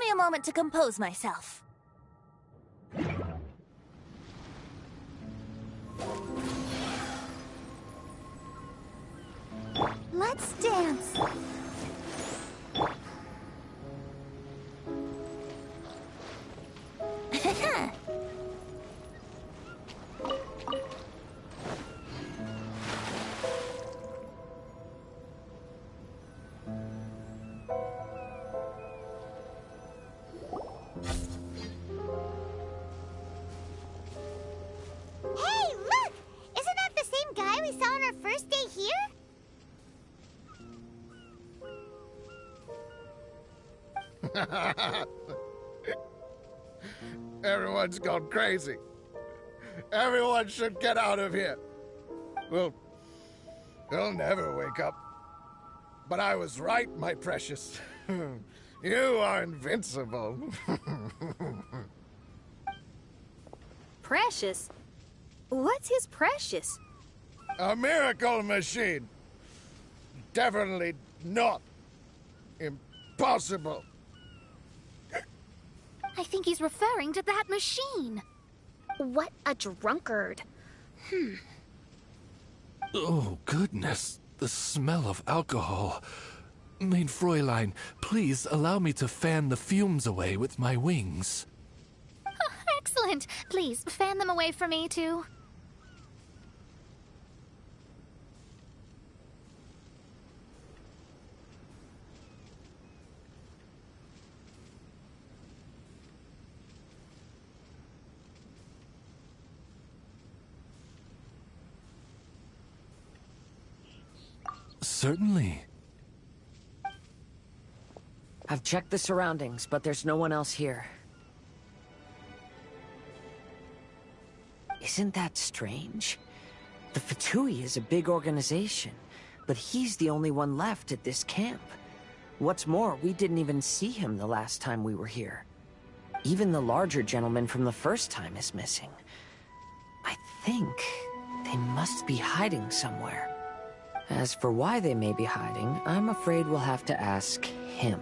me a moment to compose myself. Let's dance. Everyone's gone crazy. Everyone should get out of here. Well, they'll never wake up. But I was right, my precious. You are invincible. Precious? What's his precious? A miracle machine. Definitely not impossible. I think he's referring to that machine. What a drunkard. Oh, goodness. The smell of alcohol. Mein Fräulein, please allow me to fan the fumes away with my wings. Oh, excellent. Please, fan them away for me, too. Certainly. I've checked the surroundings, but there's no one else here. Isn't that strange? The Fatui is a big organization, but he's the only one left at this camp. What's more, we didn't even see him the last time we were here. Even the larger gentleman from the first time is missing. I think they must be hiding somewhere. As for why they may be hiding, I'm afraid we'll have to ask him.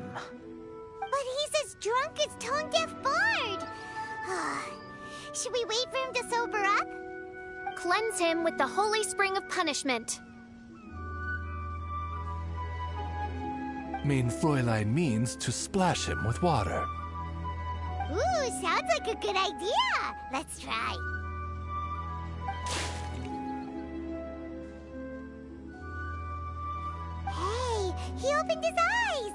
But he's as drunk as Tone Deaf Bard! Should we wait for him to sober up? Cleanse him with the holy spring of punishment. Mein Fräulein means to splash him with water. Ooh, sounds like a good idea! Let's try. Hey, he opened his eyes!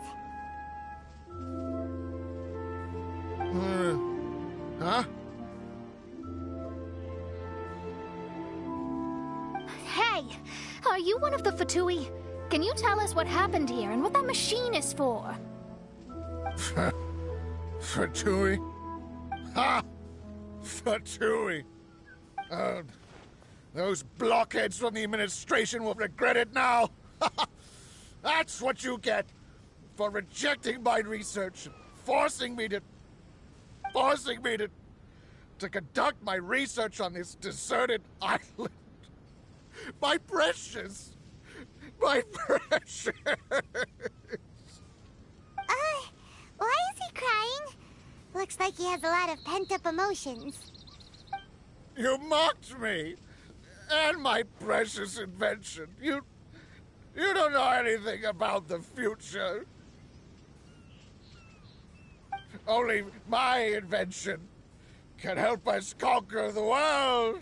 Huh? Hey, are you one of the Fatui? Can you tell us what happened here and what that machine is for? Fatui? Ha! Fatui! Those blockheads from the administration will regret it now! That's what you get for rejecting my research and forcing me to conduct my research on this deserted island. My precious! My precious! Why is he crying? Looks like he has a lot of pent-up emotions. You mocked me! And my precious invention. You don't know anything about the future. Only my invention can help us conquer the world.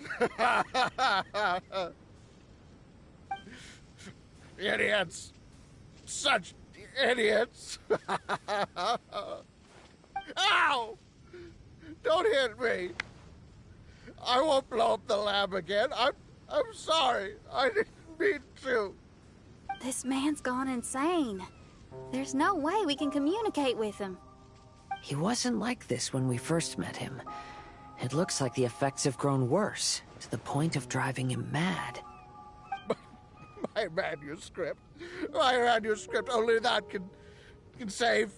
Idiots. Such idiots. Ow! Don't hit me. I won't blow up the lab again. I'm sorry. I didn't mean to. This man's gone insane. There's no way we can communicate with him. He wasn't like this when we first met him. It looks like the effects have grown worse, to the point of driving him mad. My manuscript. My manuscript. Only that can save.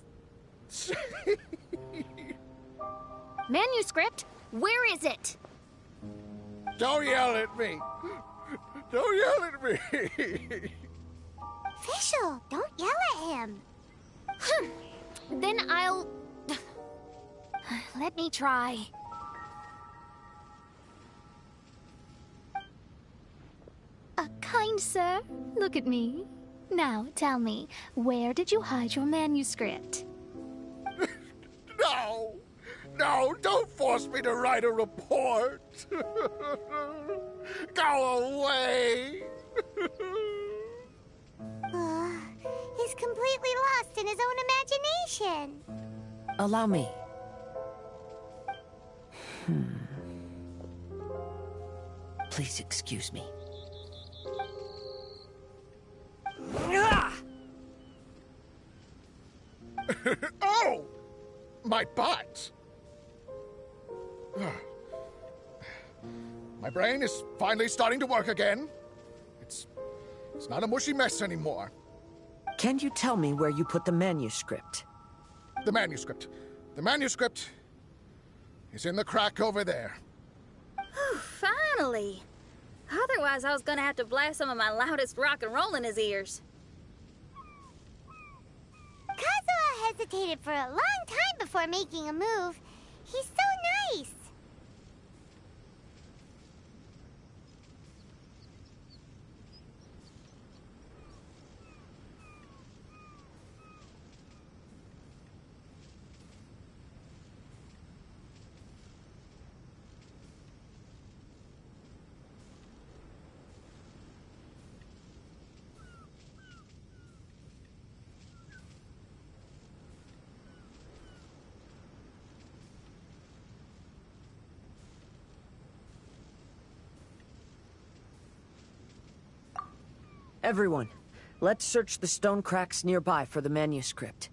Manuscript? Where is it? Don't yell at me. Don't yell at me. Fischl, don't yell at him. Then I'll... let me try. Kind sir, look at me. Now, tell me, where did you hide your manuscript? No! No, don't force me to write a report! Go away! He's completely lost in his own imagination. Allow me. Please excuse me. Oh! My butt! My brain is finally starting to work again. It's not a mushy mess anymore. Can you tell me where you put the manuscript? The manuscript. The manuscript is in the crack over there. Finally! Otherwise, I was gonna have to blast some of my loudest rock and roll in his ears. Kazuha hesitated for a long time before making a move. He's so nice. Everyone, let's search the stone cracks nearby for the manuscript.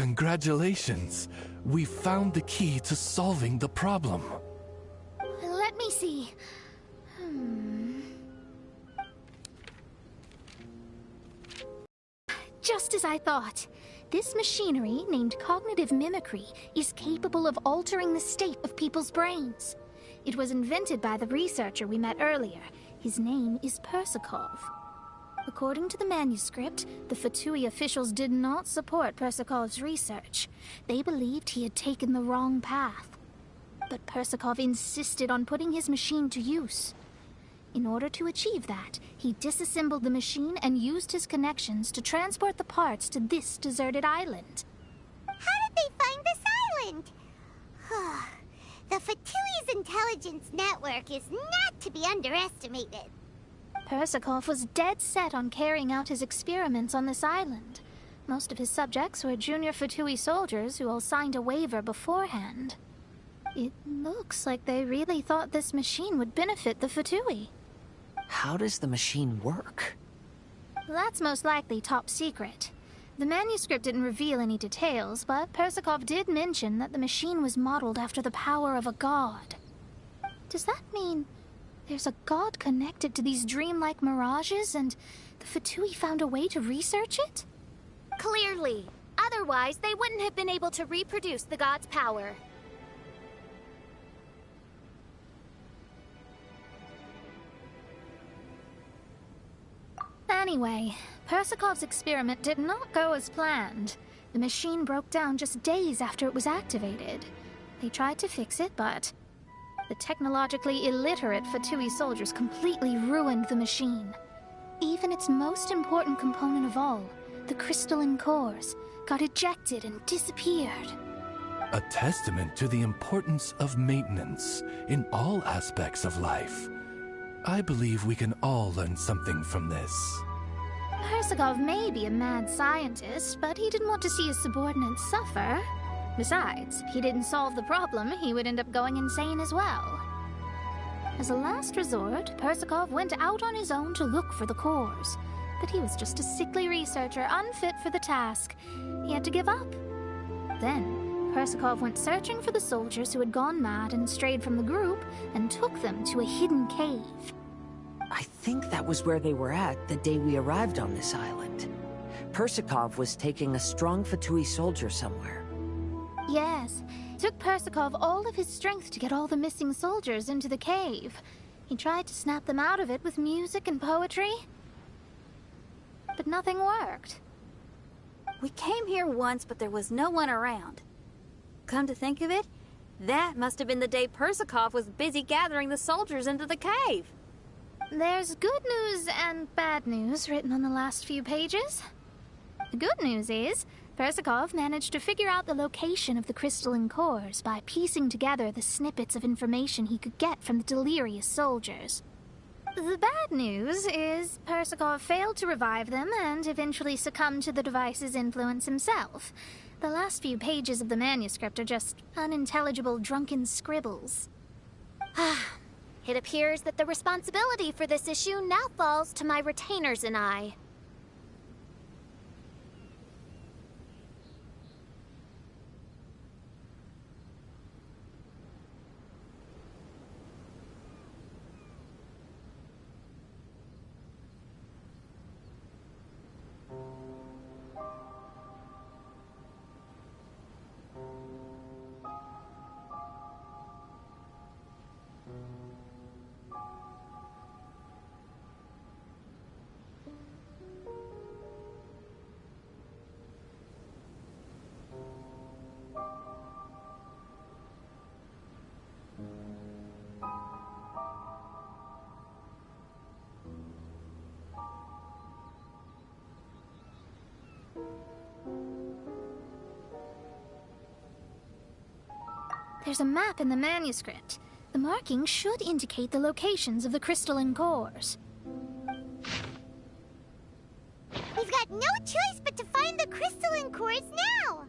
Congratulations! We found the key to solving the problem. Let me see. Just as I thought. This machinery, named cognitive mimicry, is capable of altering the state of people's brains. It was invented by the researcher we met earlier. His name is Persikov. According to the manuscript, the Fatui officials did not support Persikov's research. They believed he had taken the wrong path. But Persikov insisted on putting his machine to use. In order to achieve that, he disassembled the machine and used his connections to transport the parts to this deserted island. How did they find this island? The Fatui's intelligence network is not to be underestimated. Persikov was dead set on carrying out his experiments on this island. Most of his subjects were junior Fatui soldiers who all signed a waiver beforehand. It looks like they really thought this machine would benefit the Fatui. How does the machine work? That's most likely top secret. The manuscript didn't reveal any details, but Persikov did mention that the machine was modeled after the power of a god. Does that mean there's a god connected to these dreamlike mirages, and the Fatui found a way to research it? Clearly. Otherwise, they wouldn't have been able to reproduce the god's power. Anyway, Persikov's experiment did not go as planned. The machine broke down just days after it was activated. They tried to fix it, but the technologically illiterate Fatui soldiers completely ruined the machine. Even its most important component of all, the crystalline cores, got ejected and disappeared. A testament to the importance of maintenance in all aspects of life. I believe we can all learn something from this. Persikov may be a mad scientist, but he didn't want to see his subordinates suffer. Besides, if he didn't solve the problem, he would end up going insane as well. As a last resort, Persikov went out on his own to look for the cores. But he was just a sickly researcher, unfit for the task. He had to give up. Then, Persikov went searching for the soldiers who had gone mad and strayed from the group, and took them to a hidden cave. I think that was where they were at the day we arrived on this island. Persikov was taking a strong Fatui soldier somewhere. Yes, it took Persikov all of his strength to get all the missing soldiers into the cave. He tried to snap them out of it with music and poetry, but nothing worked. We came here once, but there was no one around. Come to think of it, that must have been the day Persikov was busy gathering the soldiers into the cave. There's good news and bad news written on the last few pages. The good news is, Persikov managed to figure out the location of the crystalline cores by piecing together the snippets of information he could get from the delirious soldiers. The bad news is Persikov failed to revive them and eventually succumbed to the device's influence himself. The last few pages of the manuscript are just unintelligible drunken scribbles. It appears that the responsibility for this issue now falls to my retainers and I. There's a map in the manuscript. The markings should indicate the locations of the crystalline cores. We've got no choice but to find the crystalline cores now!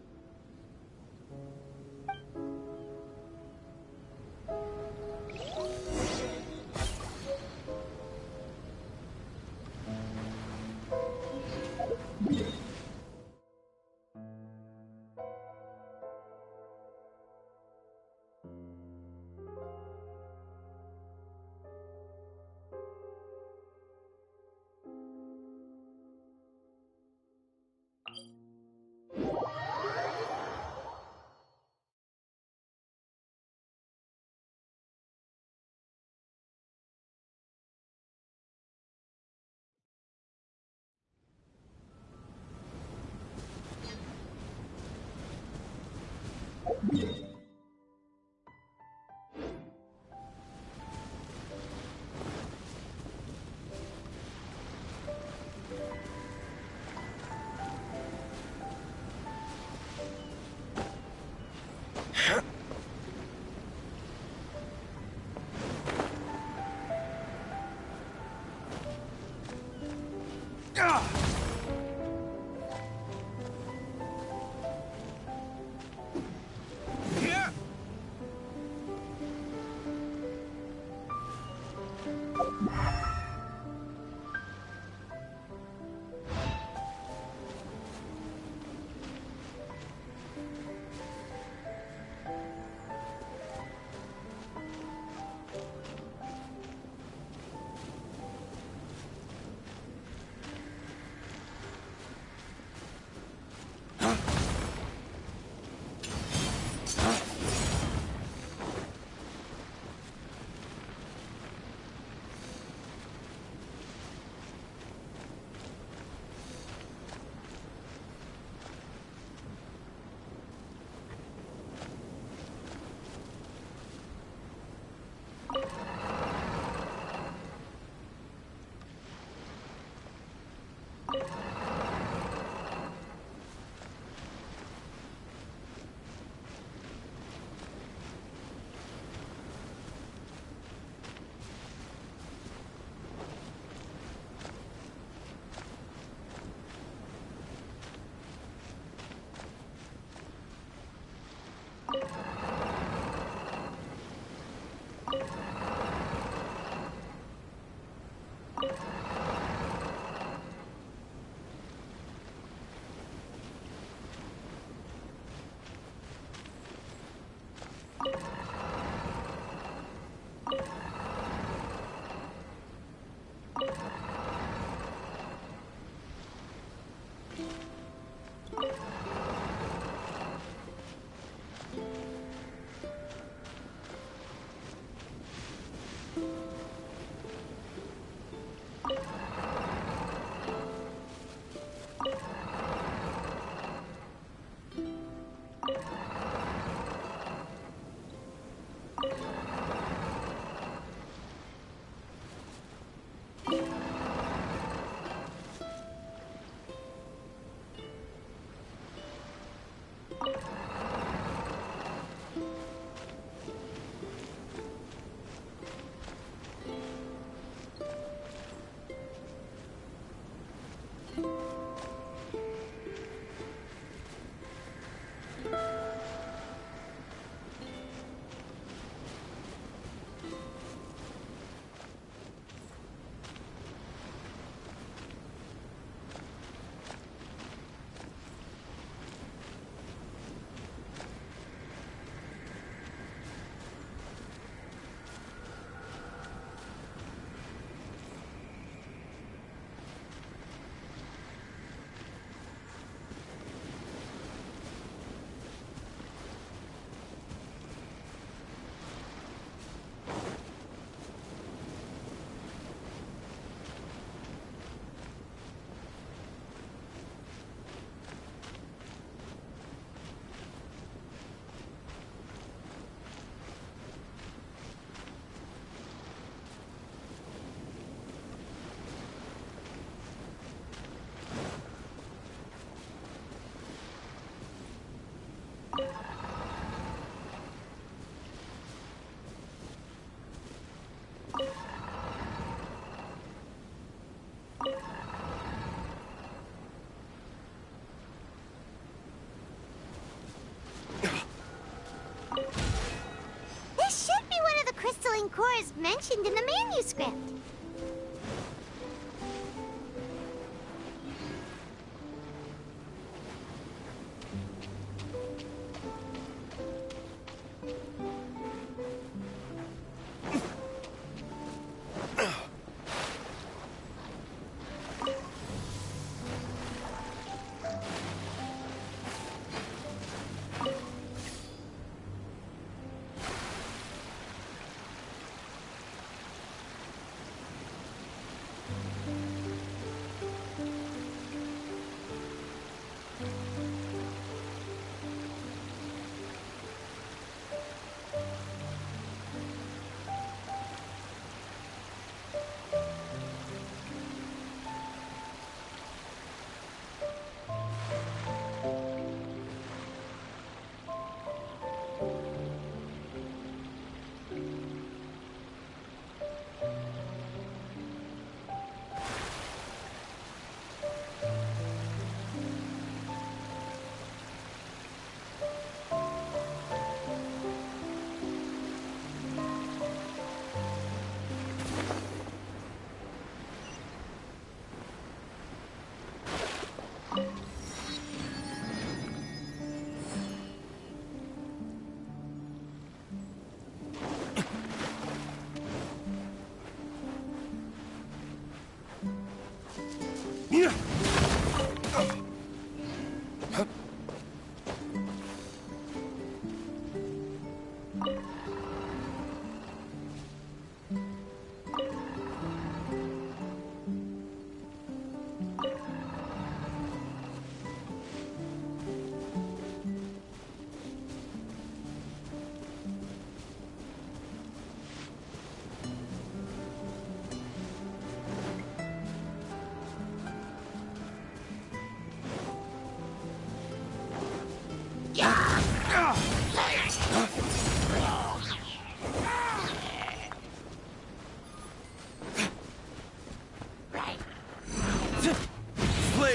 This should be one of the crystalline cores mentioned in the manuscript.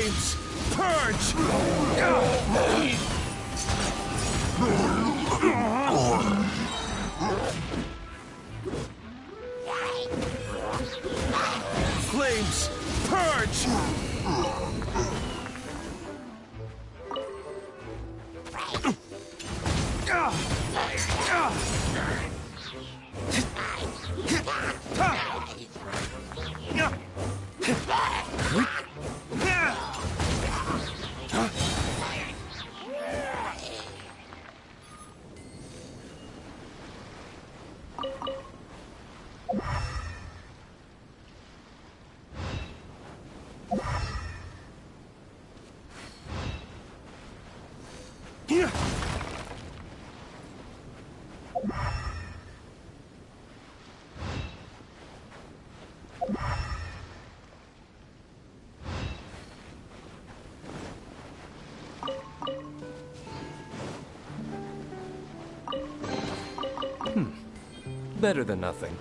Flames! Purge! Flames! Purge! Better than nothing.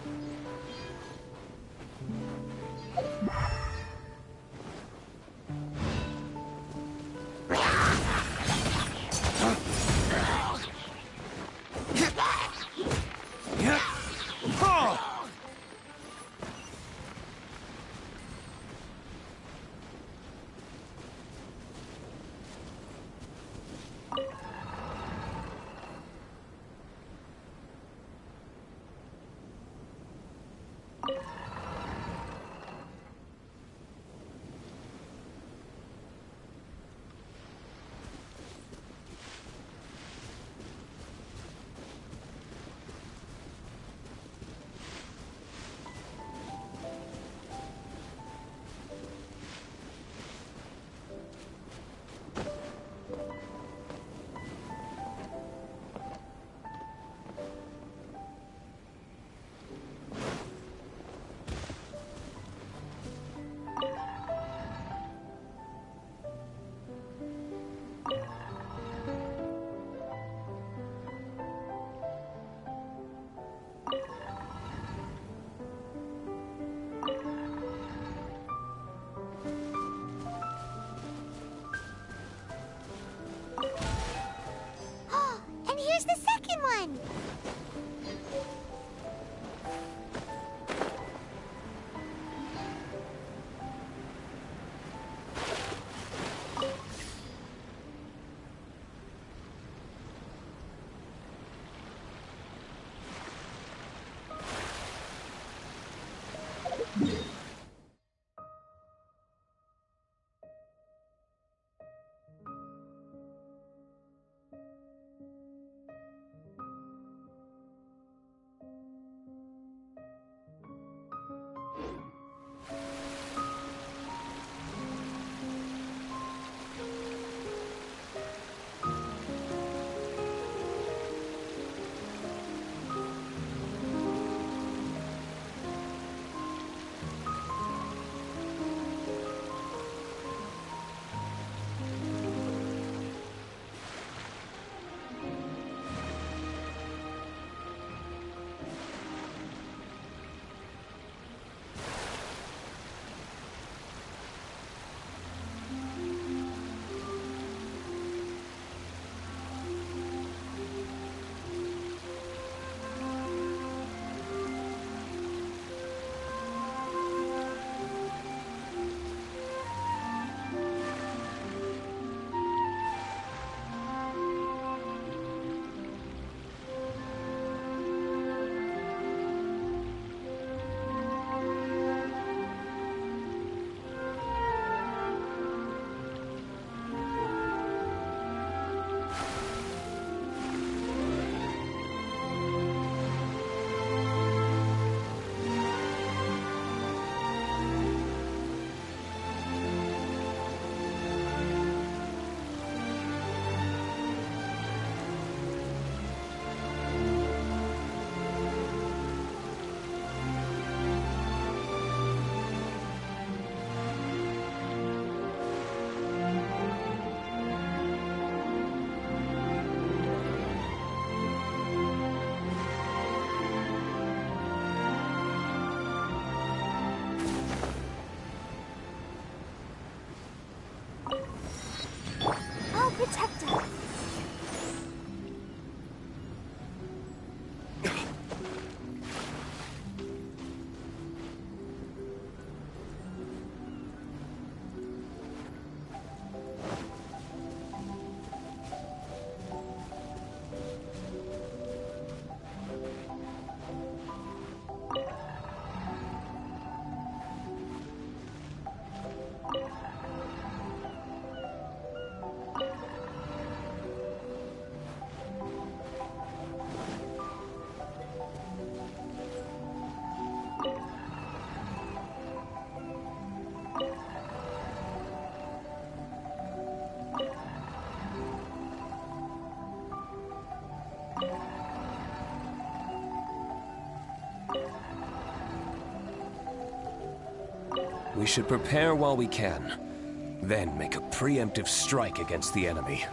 We should prepare while we can, then make a preemptive strike against the enemy.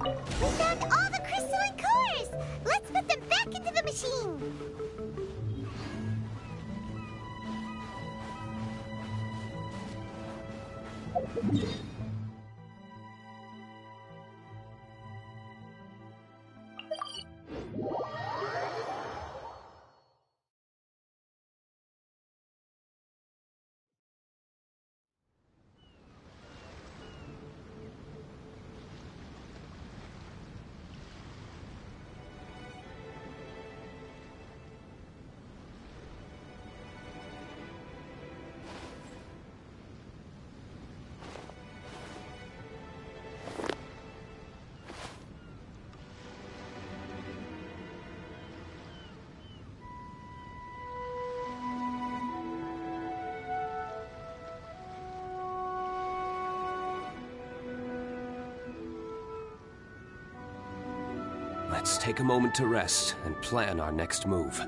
We found all the crystalline cores! Let's put them back into the machine! Let's take a moment to rest and plan our next move.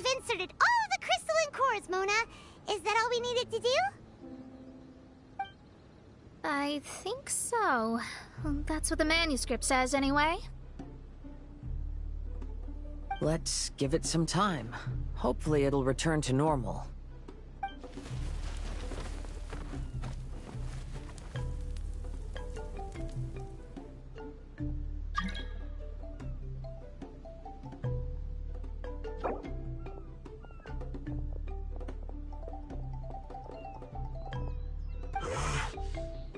We've inserted all of the crystalline cores, Mona. Is that all we needed to do? I think so. That's what the manuscript says, anyway. Let's give it some time. Hopefully it'll return to normal.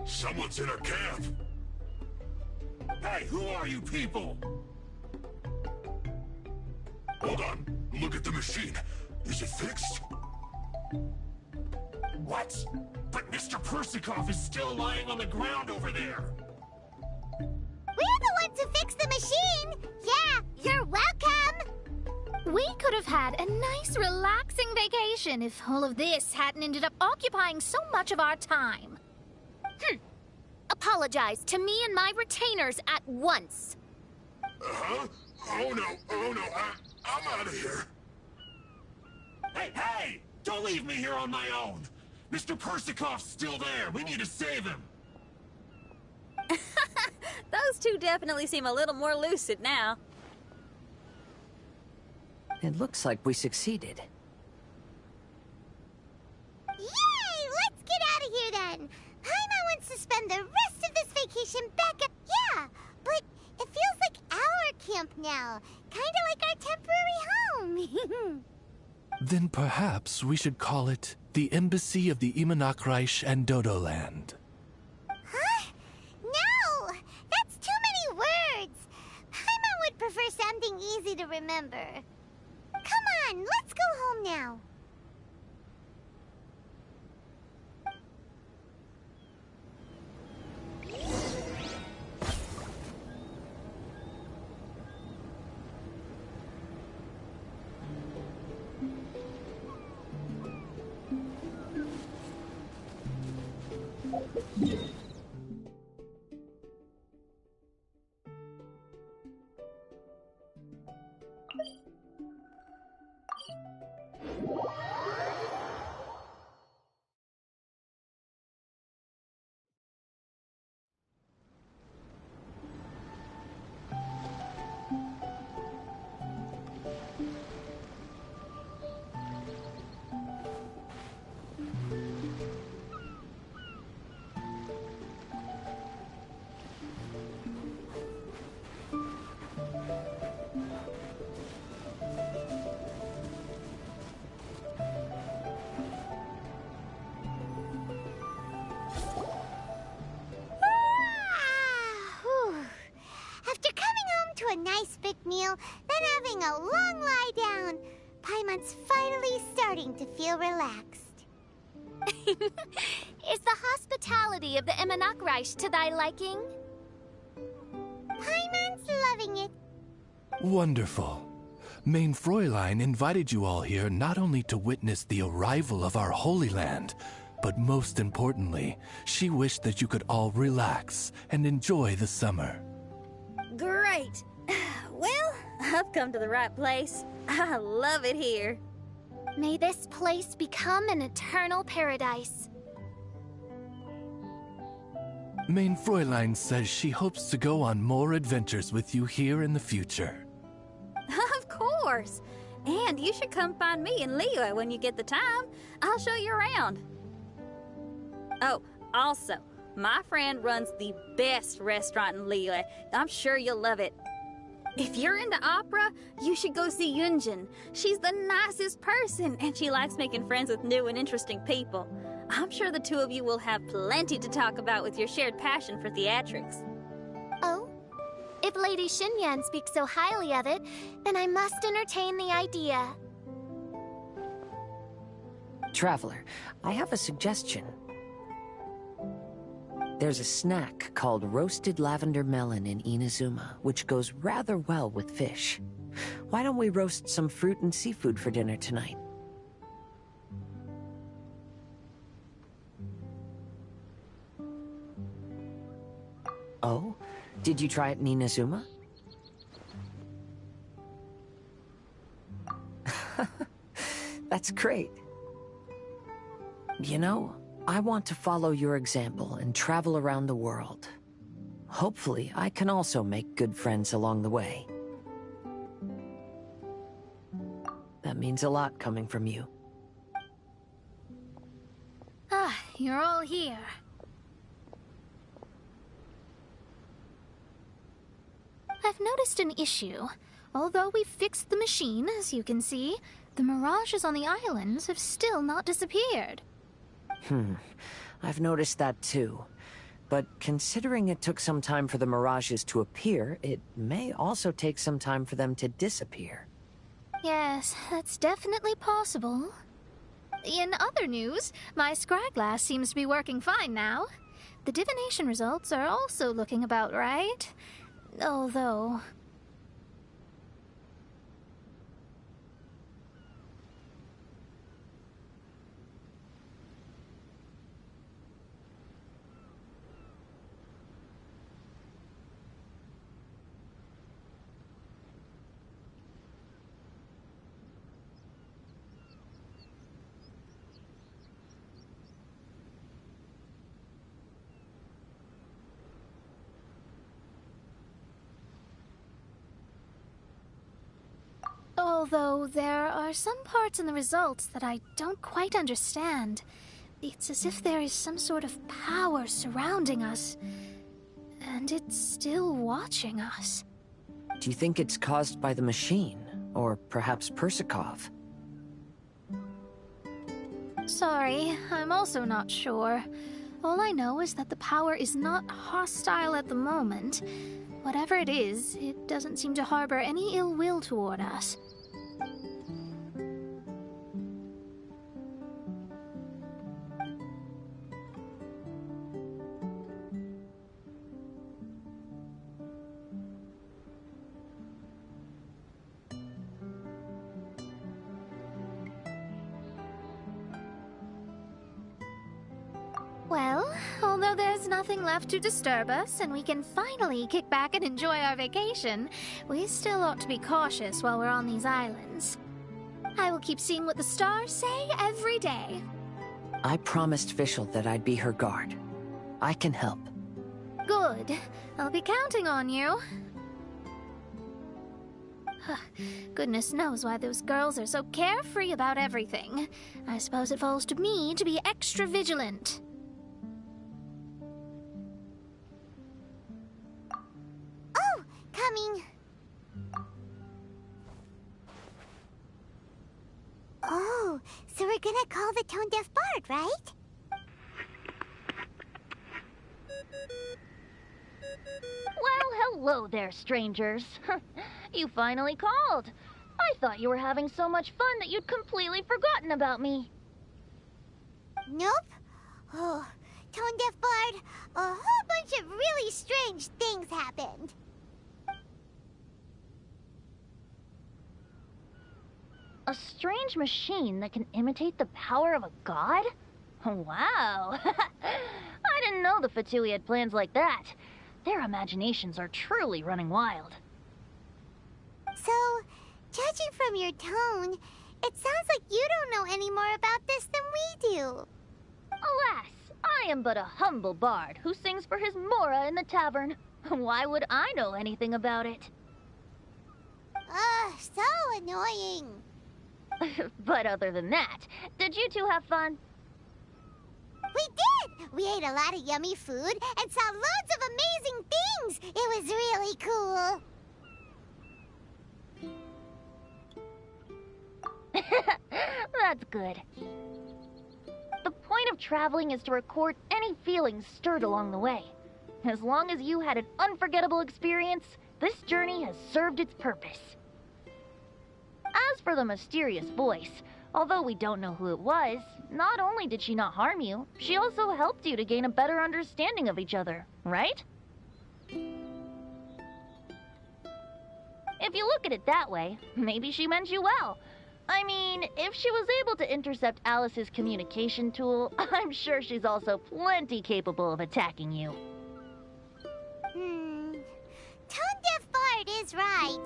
Someone's in our camp! Hey, who are you people? Hold on, look at the machine. Is it fixed? What? But Mr. Persikov is still lying on the ground over there! We're the ones who fixed the machine! Yeah, you're welcome! We could have had a nice, relaxing vacation if all of this hadn't ended up occupying so much of our time. Apologize to me and my retainers at once. Uh-huh? Oh no, I'm out of here. Hey! Don't leave me here on my own! Mr. Persikov's still there! We need to save him! Those two definitely seem a little more lucid now. It looks like we succeeded. Yay! Let's get out of here then! Paimon wants to spend the rest of this vacation back at... Yeah, but it feels like our camp now. Kinda like our temporary home. Then perhaps we should call it the Embassy of the Imanakreich and Dodoland. Huh? No! That's too many words! Paimon would prefer something easy to remember. Come on, let's go home now. A nice big meal, then having a long lie down. Paimon's finally starting to feel relaxed. Is the hospitality of the Imanakreich to thy liking? Paimon's loving it. Wonderful. Main Fräulein invited you all here not only to witness the arrival of our Holy Land, but most importantly, she wished that you could all relax and enjoy the summer. Great! Well, I've come to the right place. I love it here. May this place become an eternal paradise. Main Fräulein says she hopes to go on more adventures with you here in the future. Of course! And you should come find me and Liyue when you get the time. I'll show you around. Oh, also, my friend runs the best restaurant in Liyue. I'm sure you'll love it. If you're into opera, you should go see Yunjin. She's the nicest person, and she likes making friends with new and interesting people. I'm sure the two of you will have plenty to talk about with your shared passion for theatrics. Oh? If Lady Xinyan speaks so highly of it, then I must entertain the idea. Traveler, I have a suggestion. There's a snack called roasted lavender melon in Inazuma, which goes rather well with fish. Why don't we roast some fruit and seafood for dinner tonight? Oh? Did you try it in Inazuma? That's great. You know, I want to follow your example and travel around the world. Hopefully, I can also make good friends along the way. That means a lot coming from you. Ah, you're all here. I've noticed an issue. Although we've fixed the machine, as you can see, the mirages on the islands have still not disappeared. I've noticed that too. But considering it took some time for the mirages to appear, it may also take some time for them to disappear. Yes, that's definitely possible. In other news, my scryglass seems to be working fine now. The divination results are also looking about right. Although... Although there are some parts in the results that I don't quite understand. It's as if there is some sort of power surrounding us, and it's still watching us. Do you think it's caused by the machine, or perhaps Persikov? Sorry, I'm also not sure. All I know is that the power is not hostile at the moment. Whatever it is, it doesn't seem to harbor any ill will toward us. Well, although there's nothing left to disturb us and we can finally kick back and enjoy our vacation, we still ought to be cautious while we're on these islands. I will keep seeing what the stars say every day. I promised Fischl that I'd be her guard. I can help. Good. I'll be counting on you. Goodness knows why those girls are so carefree about everything. I suppose it falls to me to be extra vigilant. Oh, coming. Oh, so we're gonna call the Tone Deaf Bard, right? Well, hello there, strangers. You finally called. I thought you were having so much fun that you'd completely forgotten about me. Nope. Oh, Tone Deaf Bard, a whole bunch of really strange things happened. A strange machine that can imitate the power of a god? Wow. I didn't know the Fatui had plans like that. Their imaginations are truly running wild. So, judging from your tone, it sounds like you don't know any more about this than we do. Alas, I am but a humble bard who sings for his Mora in the tavern. Why would I know anything about it? Ugh, so annoying. But other than that, did you two have fun? We did! We ate a lot of yummy food and saw loads of amazing things! It was really cool! That's good. The point of traveling is to record any feelings stirred along the way. As long as you had an unforgettable experience, this journey has served its purpose. As for the mysterious voice, although we don't know who it was, not only did she not harm you, she also helped you to gain a better understanding of each other, right? If you look at it that way, maybe she meant you well. I mean, if she was able to intercept Alice's communication tool, I'm sure she's also plenty capable of attacking you. Tone Deaf Bard is right.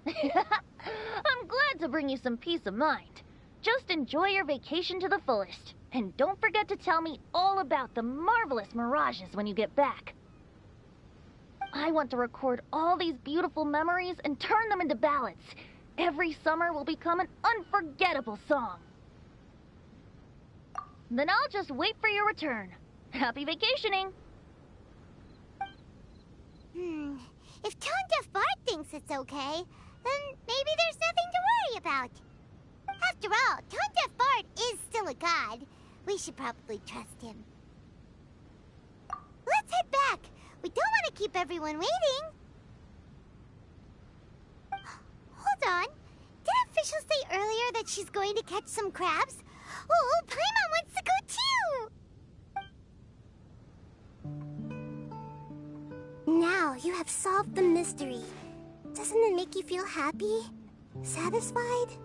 I'm glad to bring you some peace of mind. Just enjoy your vacation to the fullest. And don't forget to tell me all about the marvelous mirages when you get back. I want to record all these beautiful memories and turn them into ballads. Every summer will become an unforgettable song. Then I'll just wait for your return. Happy vacationing! If Tone Deaf Bard thinks it's okay, then maybe there's nothing to worry about. After all, Tone Deaf Bard is still a god. We should probably trust him. Let's head back. We don't want to keep everyone waiting. Hold on. Didn't Fischl say earlier that she's going to catch some crabs? Oh, Paimon wants to go too! Now you have solved the mystery. Doesn't it make you feel happy? Satisfied?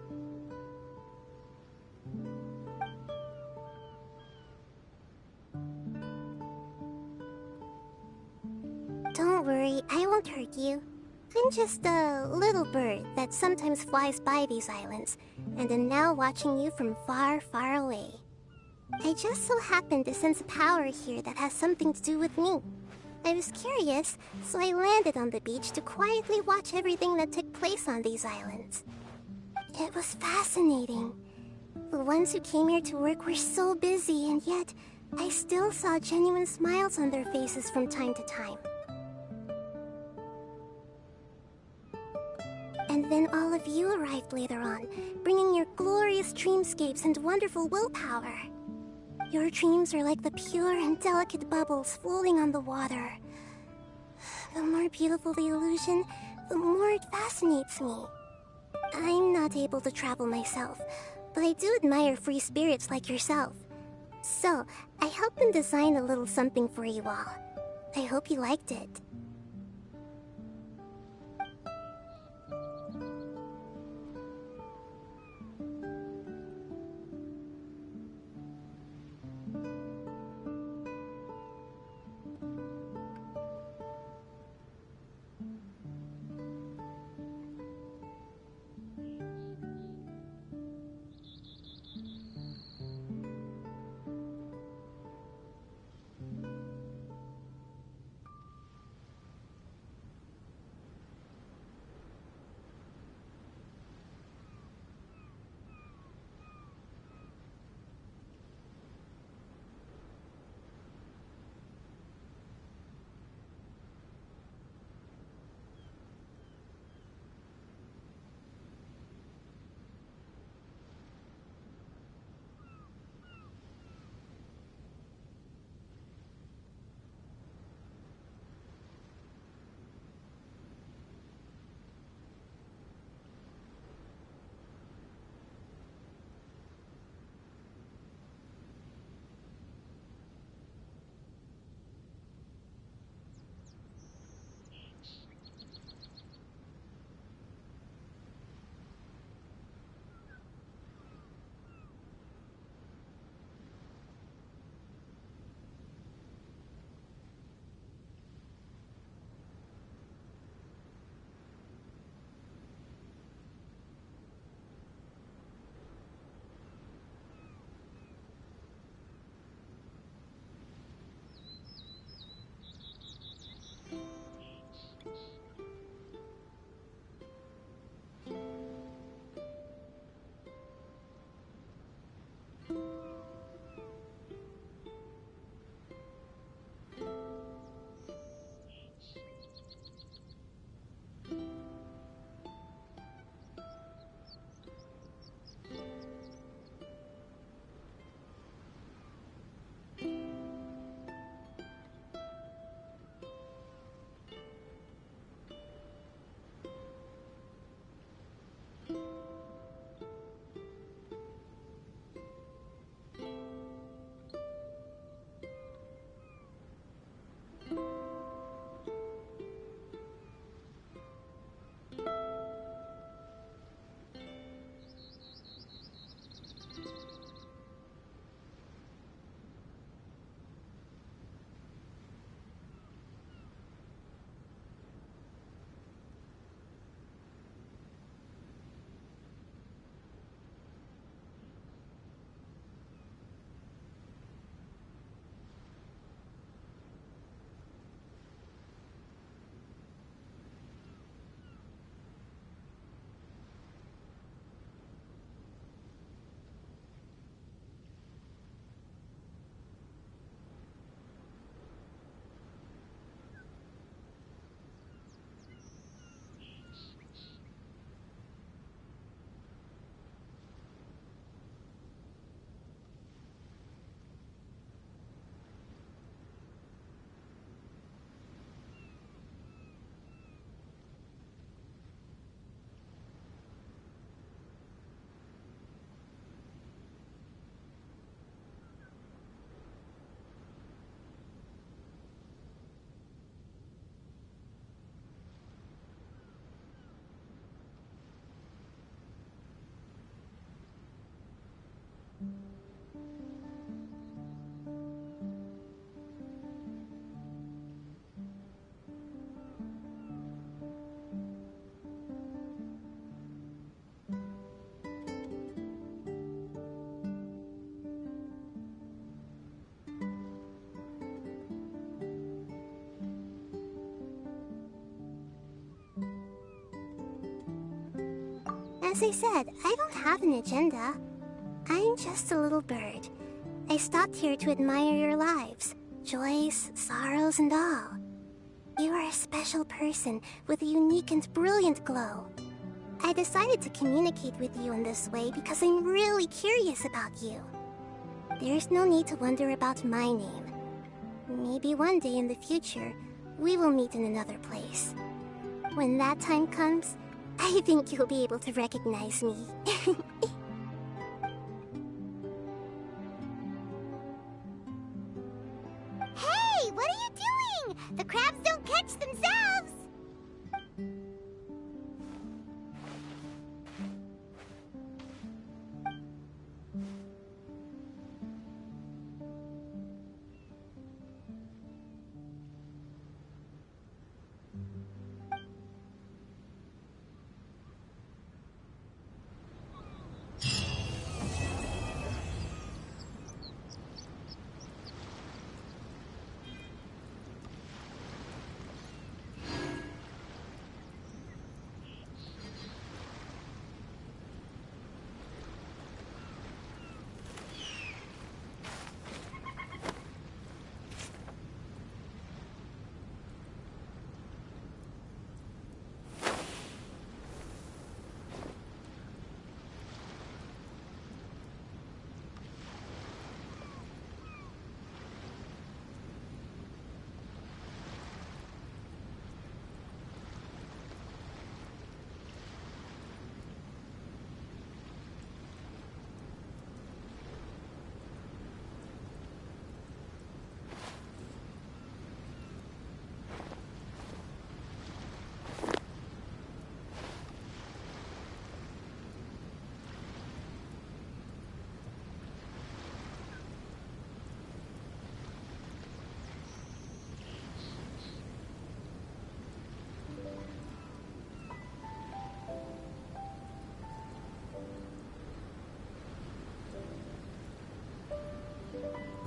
Don't worry, I won't hurt you. I'm just a little bird that sometimes flies by these islands, and am now watching you from far, far away. I just so happened to sense a power here that has something to do with me. I was curious, so I landed on the beach to quietly watch everything that took place on these islands. It was fascinating. The ones who came here to work were so busy, and yet I still saw genuine smiles on their faces from time to time. And then all of you arrived later on, bringing your glorious dreamscapes and wonderful willpower. Your dreams are like the pure and delicate bubbles floating on the water. The more beautiful the illusion, the more it fascinates me. I'm not able to travel myself, but I do admire free spirits like yourself. So, I helped them design a little something for you all. I hope you liked it. As I said, I don't have an agenda. I'm just a little bird. I stopped here to admire your lives, joys, sorrows, and all. You are a special person with a unique and brilliant glow. I decided to communicate with you in this way because I'm really curious about you. There's no need to wonder about my name. Maybe one day in the future, we will meet in another place. When that time comes, I think you'll be able to recognize me. Hey, what are you doing? The crabs don't catch themselves!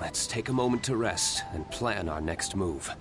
Let's take a moment to rest and plan our next move.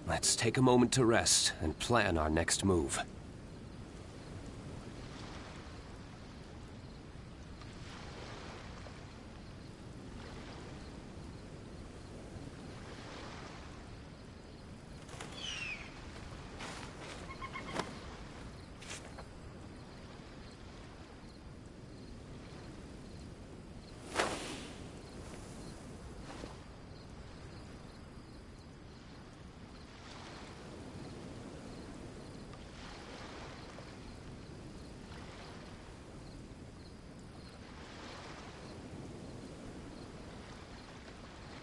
Let's take a moment to rest and plan our next move.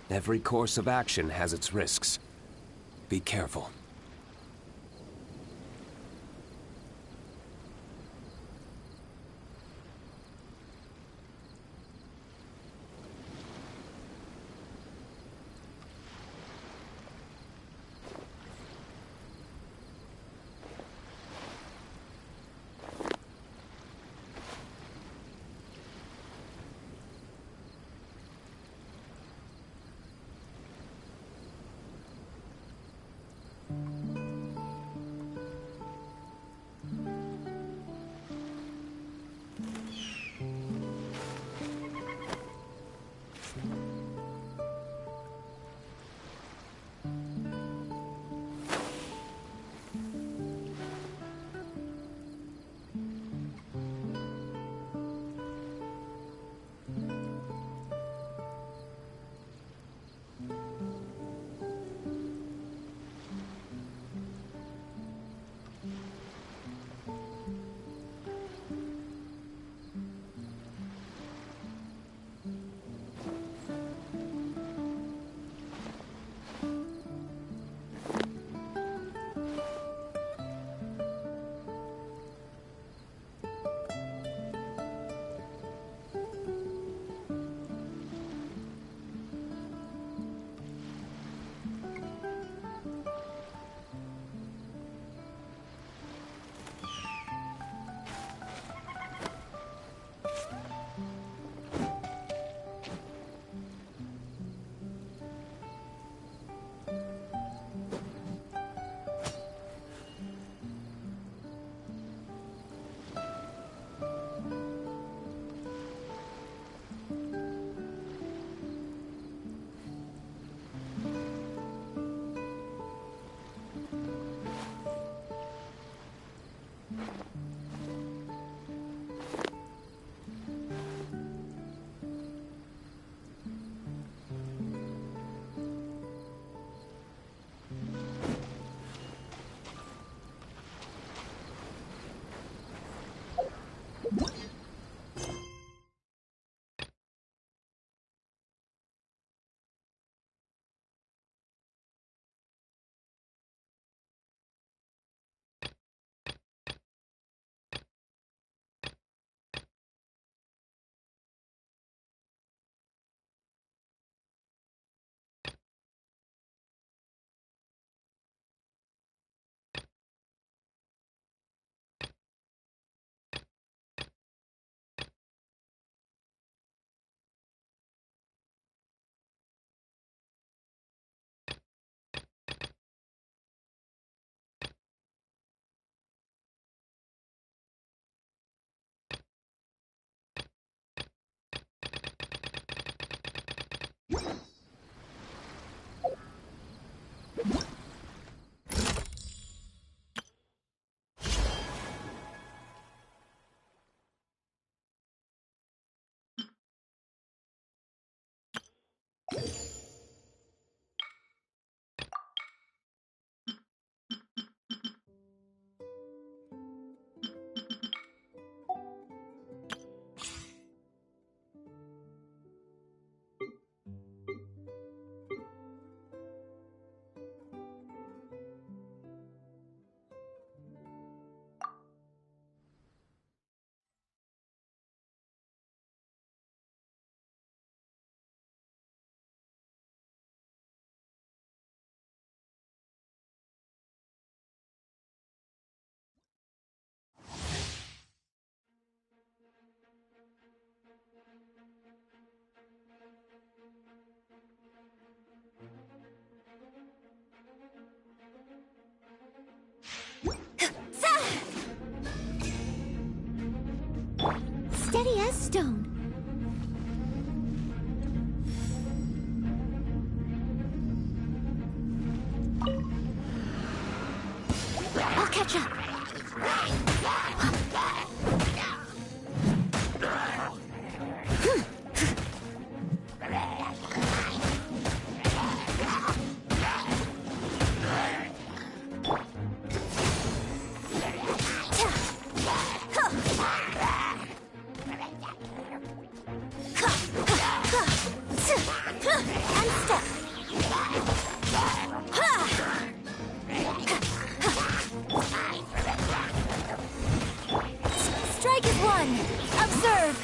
Every course of action has its risks. Be careful. stone. I'll catch up. Strike is one. Observe.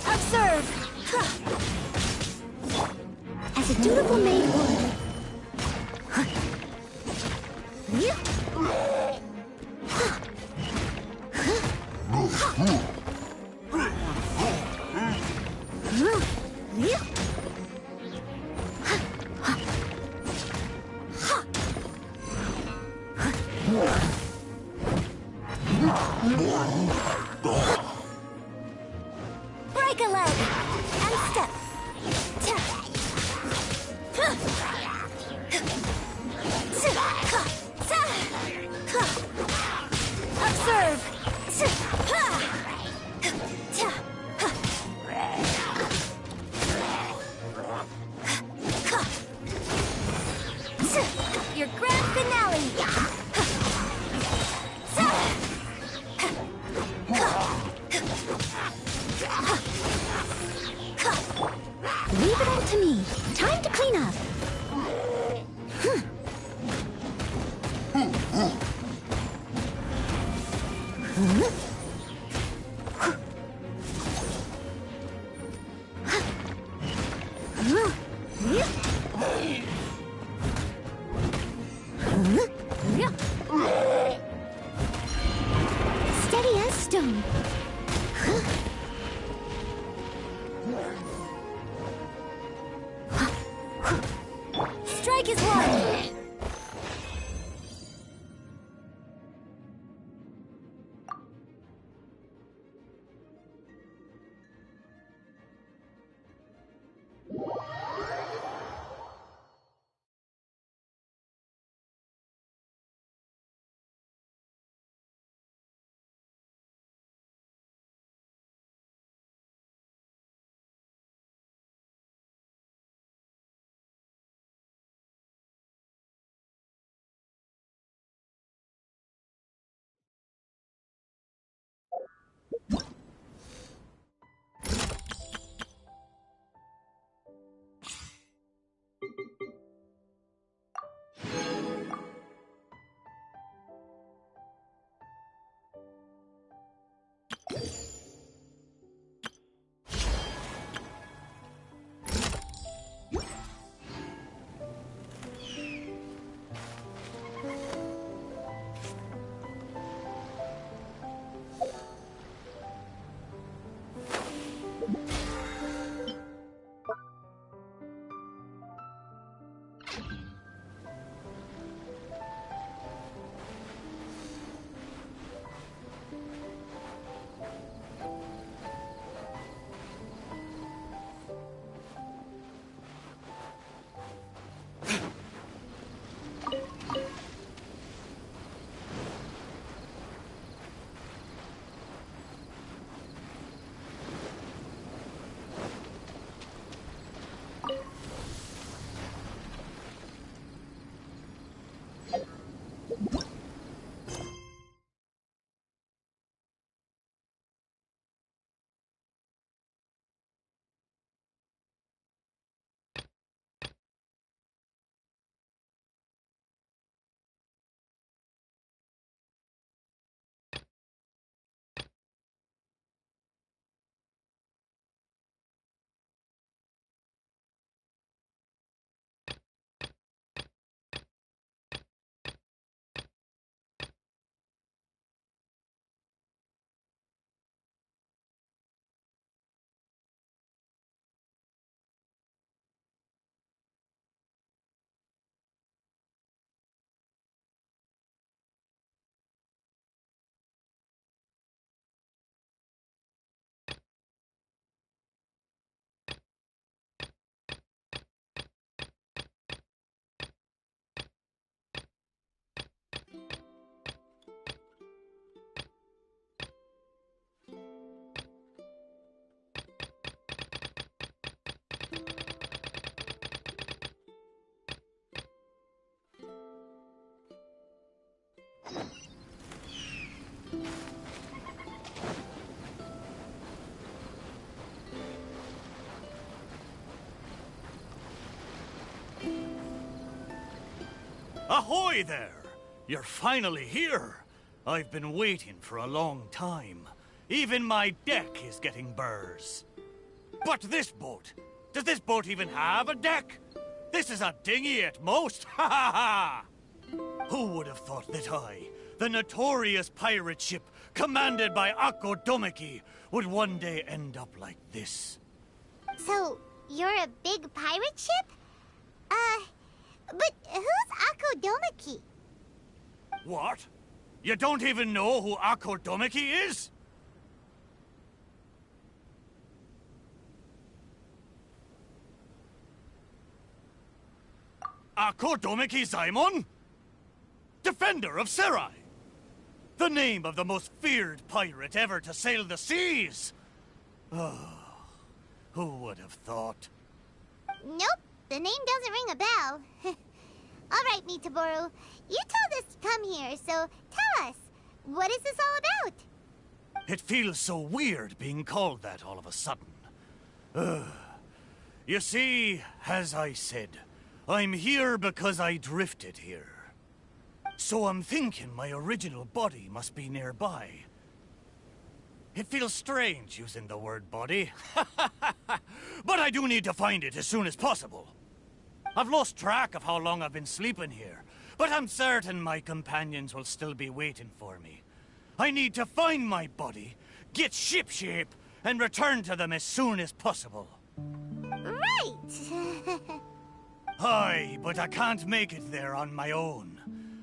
Observe. As a dutiful maid would. Break a leg and step. Observe. Your grand finale. Leave it all to me. Time to clean up. Steady as stone. Strike is one. Ahoy there! You're finally here. I've been waiting for a long time. Even my deck is getting burrs. But this boat, does this boat even have a deck? This is a dinghy at most, ha ha ha! Who would have thought that I, the notorious pirate ship commanded by Akko Domeki, would one day end up like this? So, you're a big pirate ship? But who's Akko Domeki? What? You don't even know who Akko Domeki is? Akko Domeki Zaimon? Defender of Serai! The name of the most feared pirate ever to sail the seas! Oh, who would have thought? Nope, the name doesn't ring a bell. All right, Mitaboru, you told us to come here, so tell us, what is this all about? It feels so weird being called that all of a sudden. Ugh. You see, as I said, I'm here because I drifted here. So I'm thinking my original body must be nearby. It feels strange using the word body. But I do need to find it as soon as possible. I've lost track of how long I've been sleeping here, but I'm certain my companions will still be waiting for me. I need to find my body, get shipshape, and return to them as soon as possible. Right! Aye, but I can't make it there on my own.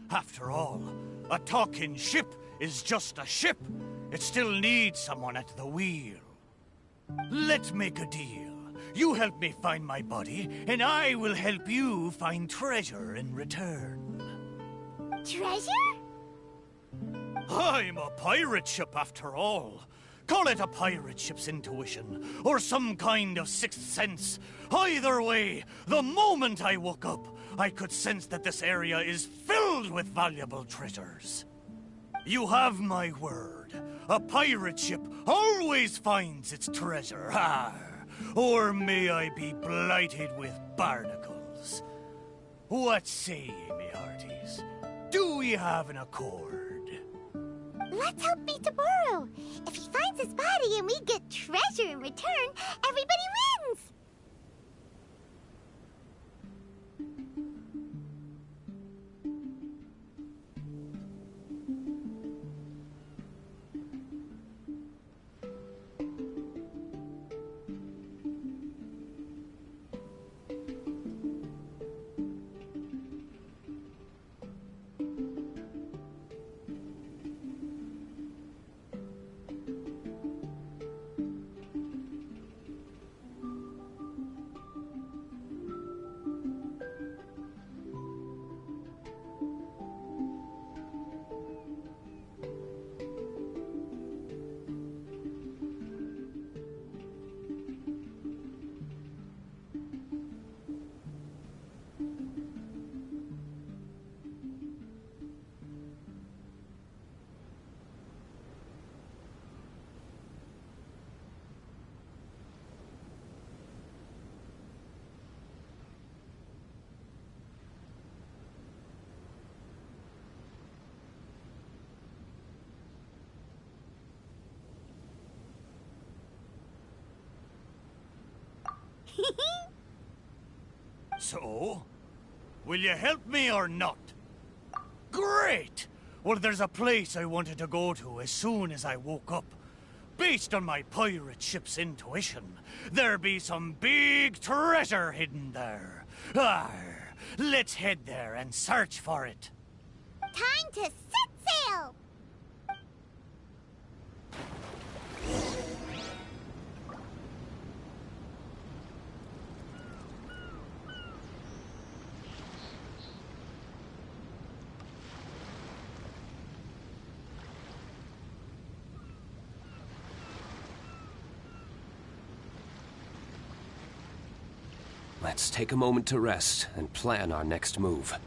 After all, a talking ship is just a ship. It still needs someone at the wheel. Let's make a deal. You help me find my body, and I will help you find treasure in return. Treasure? I'm a pirate ship after all. Call it a pirate ship's intuition, or some kind of sixth sense. Either way, the moment I woke up, I could sense that this area is filled with valuable treasures. You have my word. A pirate ship always finds its treasure. Or may I be blighted with barnacles. What say ye, me hearties? Do we have an accord? Let's help Mitaboru. If he finds his body and we get treasure in return, everybody wins! So? Will you help me or not? Great! Well, there's a place I wanted to go to as soon as I woke up. Based on my pirate ship's intuition, there be some big treasure hidden there. Arr, let's head there and search for it. Time to set sail! Let's take a moment to rest and plan our next move.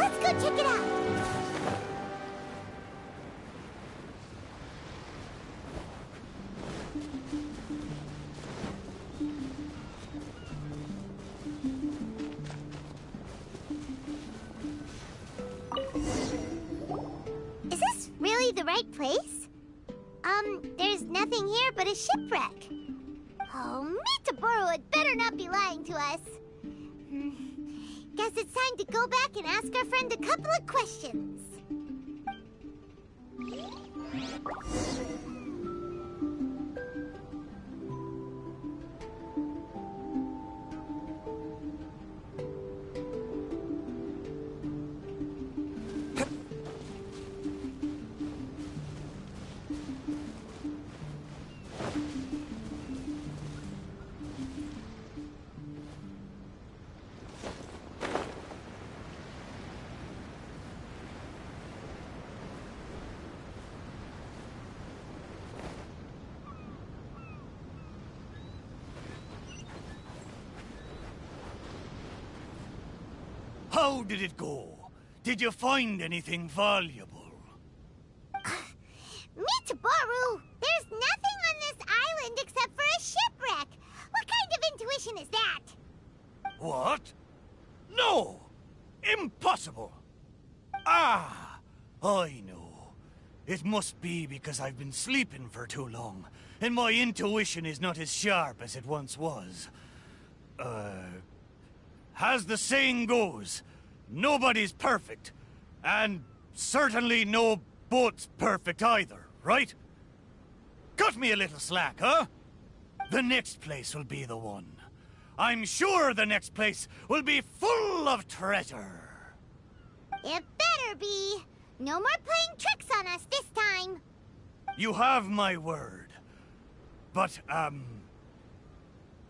Let's go check it out. Is this really the right place? There's nothing here but a shipwreck. Oh, Mitaboru had better not be lying to us. Guess it's time to go back and ask our friend a couple of questions. How did it go? Did you find anything valuable? Mitaboru, there's nothing on this island except for a shipwreck. What kind of intuition is that? What? No! Impossible! Ah! I know. It must be because I've been sleeping for too long, and my intuition is not as sharp as it once was. As the saying goes, nobody's perfect, and certainly no boat's perfect either, right? Cut me a little slack, huh? The next place will be the one. I'm sure the next place will be full of treasure. It better be. No more playing tricks on us this time. You have my word. But,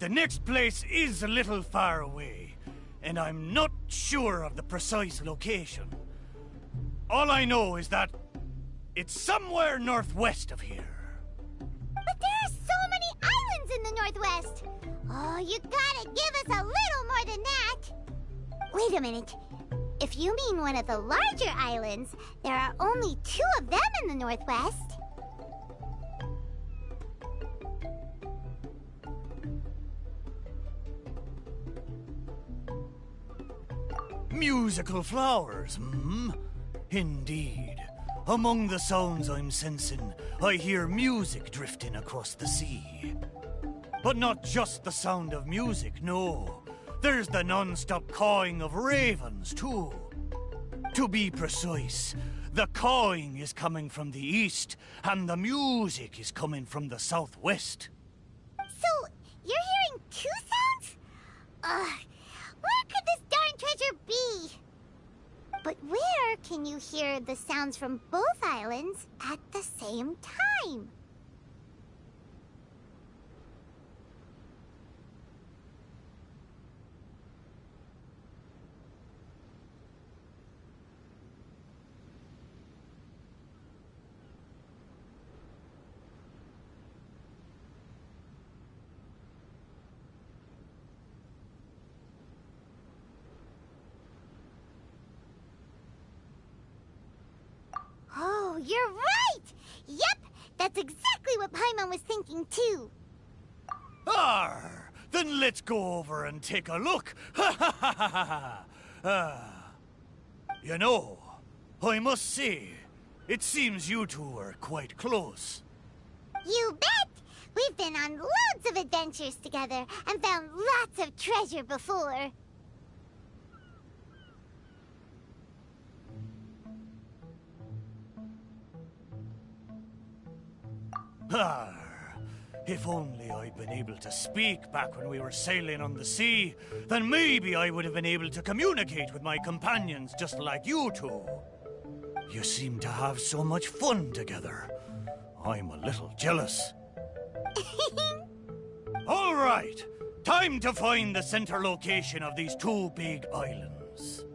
the next place is a little far away, and I'm not sure of the precise location. All I know is that it's somewhere northwest of here. But there are so many islands in the northwest. Oh, you gotta give us a little more than that. Wait a minute. If you mean one of the larger islands, there are only 2 of them in the northwest. Musical flowers, hmm? Indeed. Among the sounds I'm sensing, I hear music drifting across the sea. But not just the sound of music, no. There's the non-stop cawing of ravens, too. To be precise, the cawing is coming from the east, and the music is coming from the southwest. So, you're hearing 2 sounds? Where could this darn treasure be? But where can you hear the sounds from both islands at the same time? Oh, you're right! Yep, that's exactly what Paimon was thinking too. Arr! Then let's go over and take a look. Ha ha ha ha ha! You know, I must say, it seems you two are quite close. You bet! We've been on loads of adventures together and found lots of treasure before. Ah, if only I'd been able to speak back when we were sailing on the sea, then maybe I would have been able to communicate with my companions just like you two. You seem to have so much fun together. I'm a little jealous. All right, time to find the center location of these 2 big islands.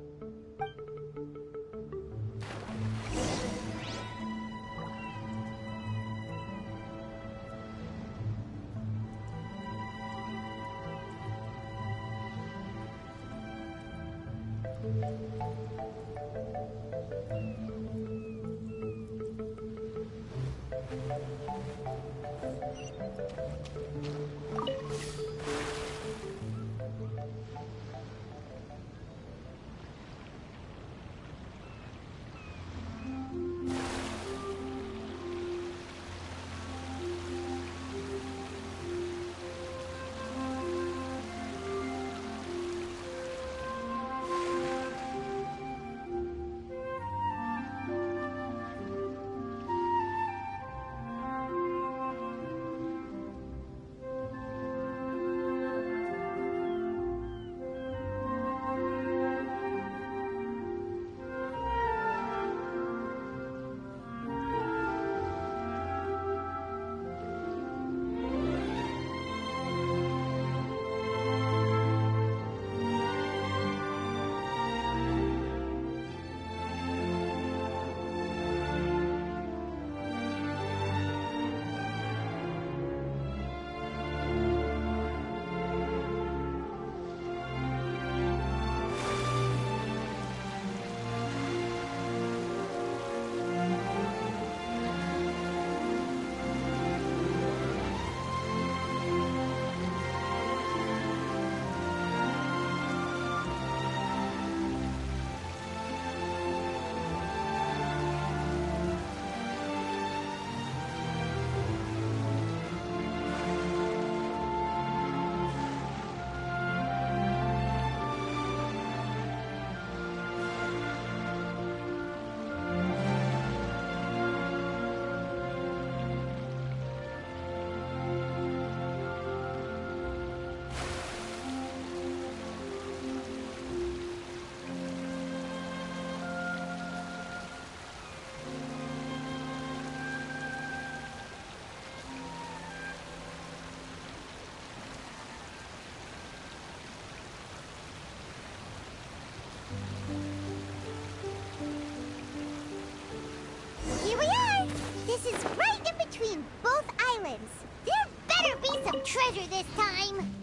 this time.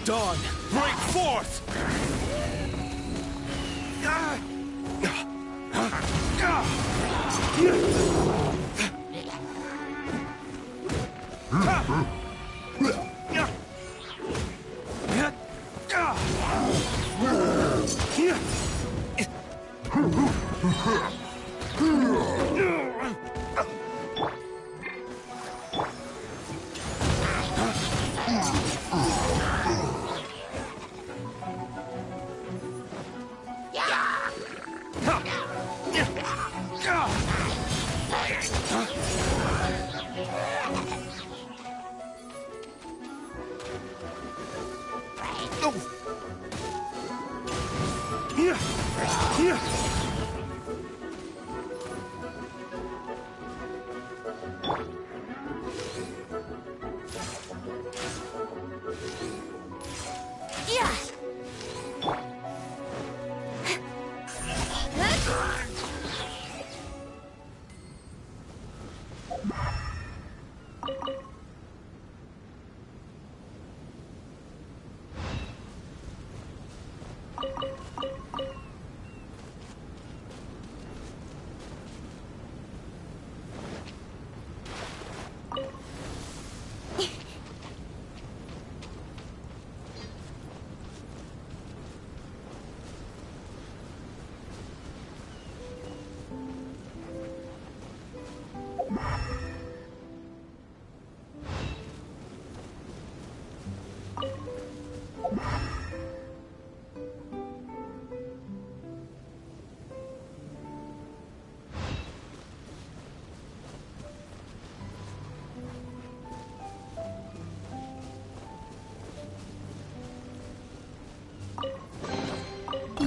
Dawn, break forth!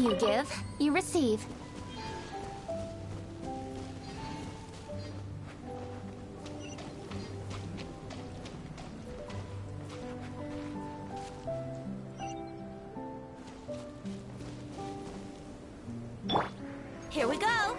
You give, you receive. Here we go.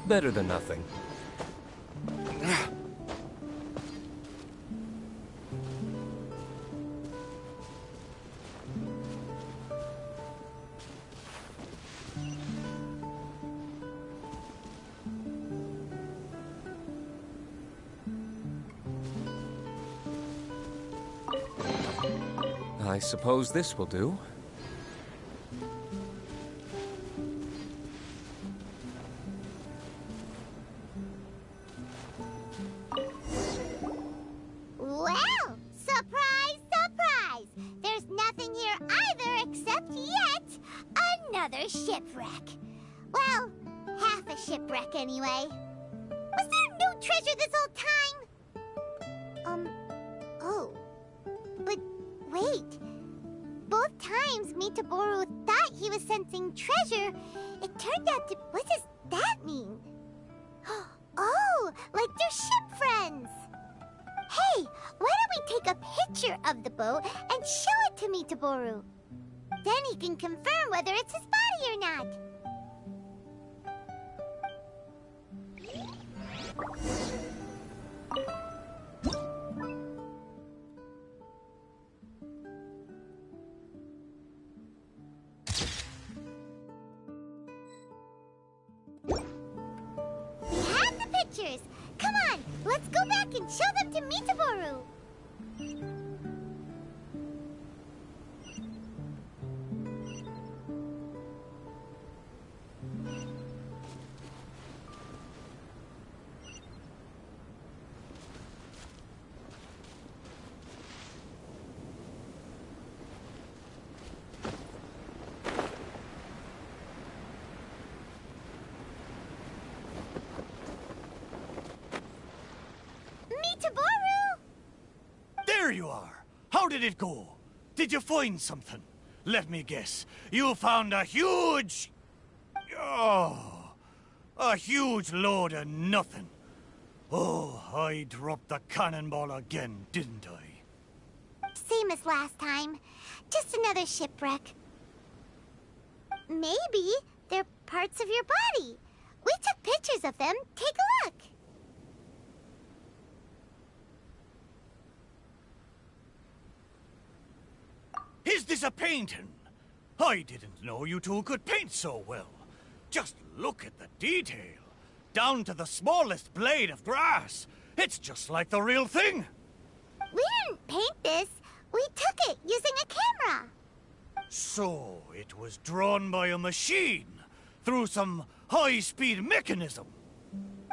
Better than nothing. I suppose this will do. Well, surprise, surprise! There's nothing here either except yet another shipwreck. Well, half a shipwreck anyway. Was there no treasure this whole time? Oh. But wait. Both times Mitaboru thought he was sensing treasure, it turned out to... What does that mean? Oh, like they're ship friends! Hey, why don't we take a picture of the boat and show it to Mitaboru? Then he can confirm whether it's his body or not. We have the pictures! Come on, let's go back and show them to Mitaboru! Mitaboru! There you are! How did it go? Did you find something? Let me guess. You found a huge... Oh, a huge load of nothing. Oh, I dropped the cannonball again, didn't I? Same as last time. Just another shipwreck. Maybe they're parts of your body. We took pictures of them. Take a look. Is this a painting? I didn't know you two could paint so well. Just look at the detail. Down to the smallest blade of grass. It's just like the real thing. We didn't paint this. We took it using a camera. So, it was drawn by a machine, through some high-speed mechanism.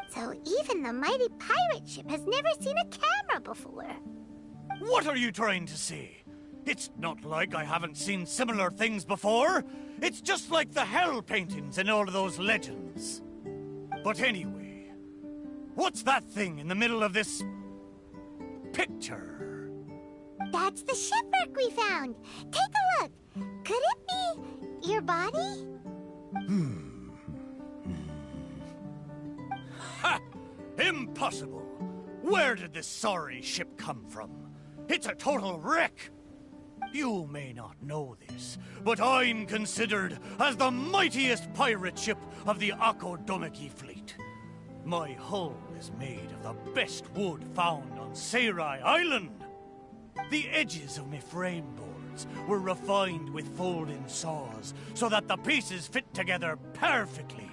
So even the mighty pirate ship has never seen a camera before. What are you trying to say? It's not like I haven't seen similar things before. It's just like the hell paintings in all of those legends. But anyway, what's that thing in the middle of this... picture? That's the shipwreck we found. Take a look. Could it be your body? Ha! Impossible! Where did this sorry ship come from? It's a total wreck! You may not know this, but I'm considered as the mightiest pirate ship of the Akodomiki fleet. My hull is made of the best wood found on Seirai Island. The edges of my frame boards were refined with folding saws so that the pieces fit together perfectly.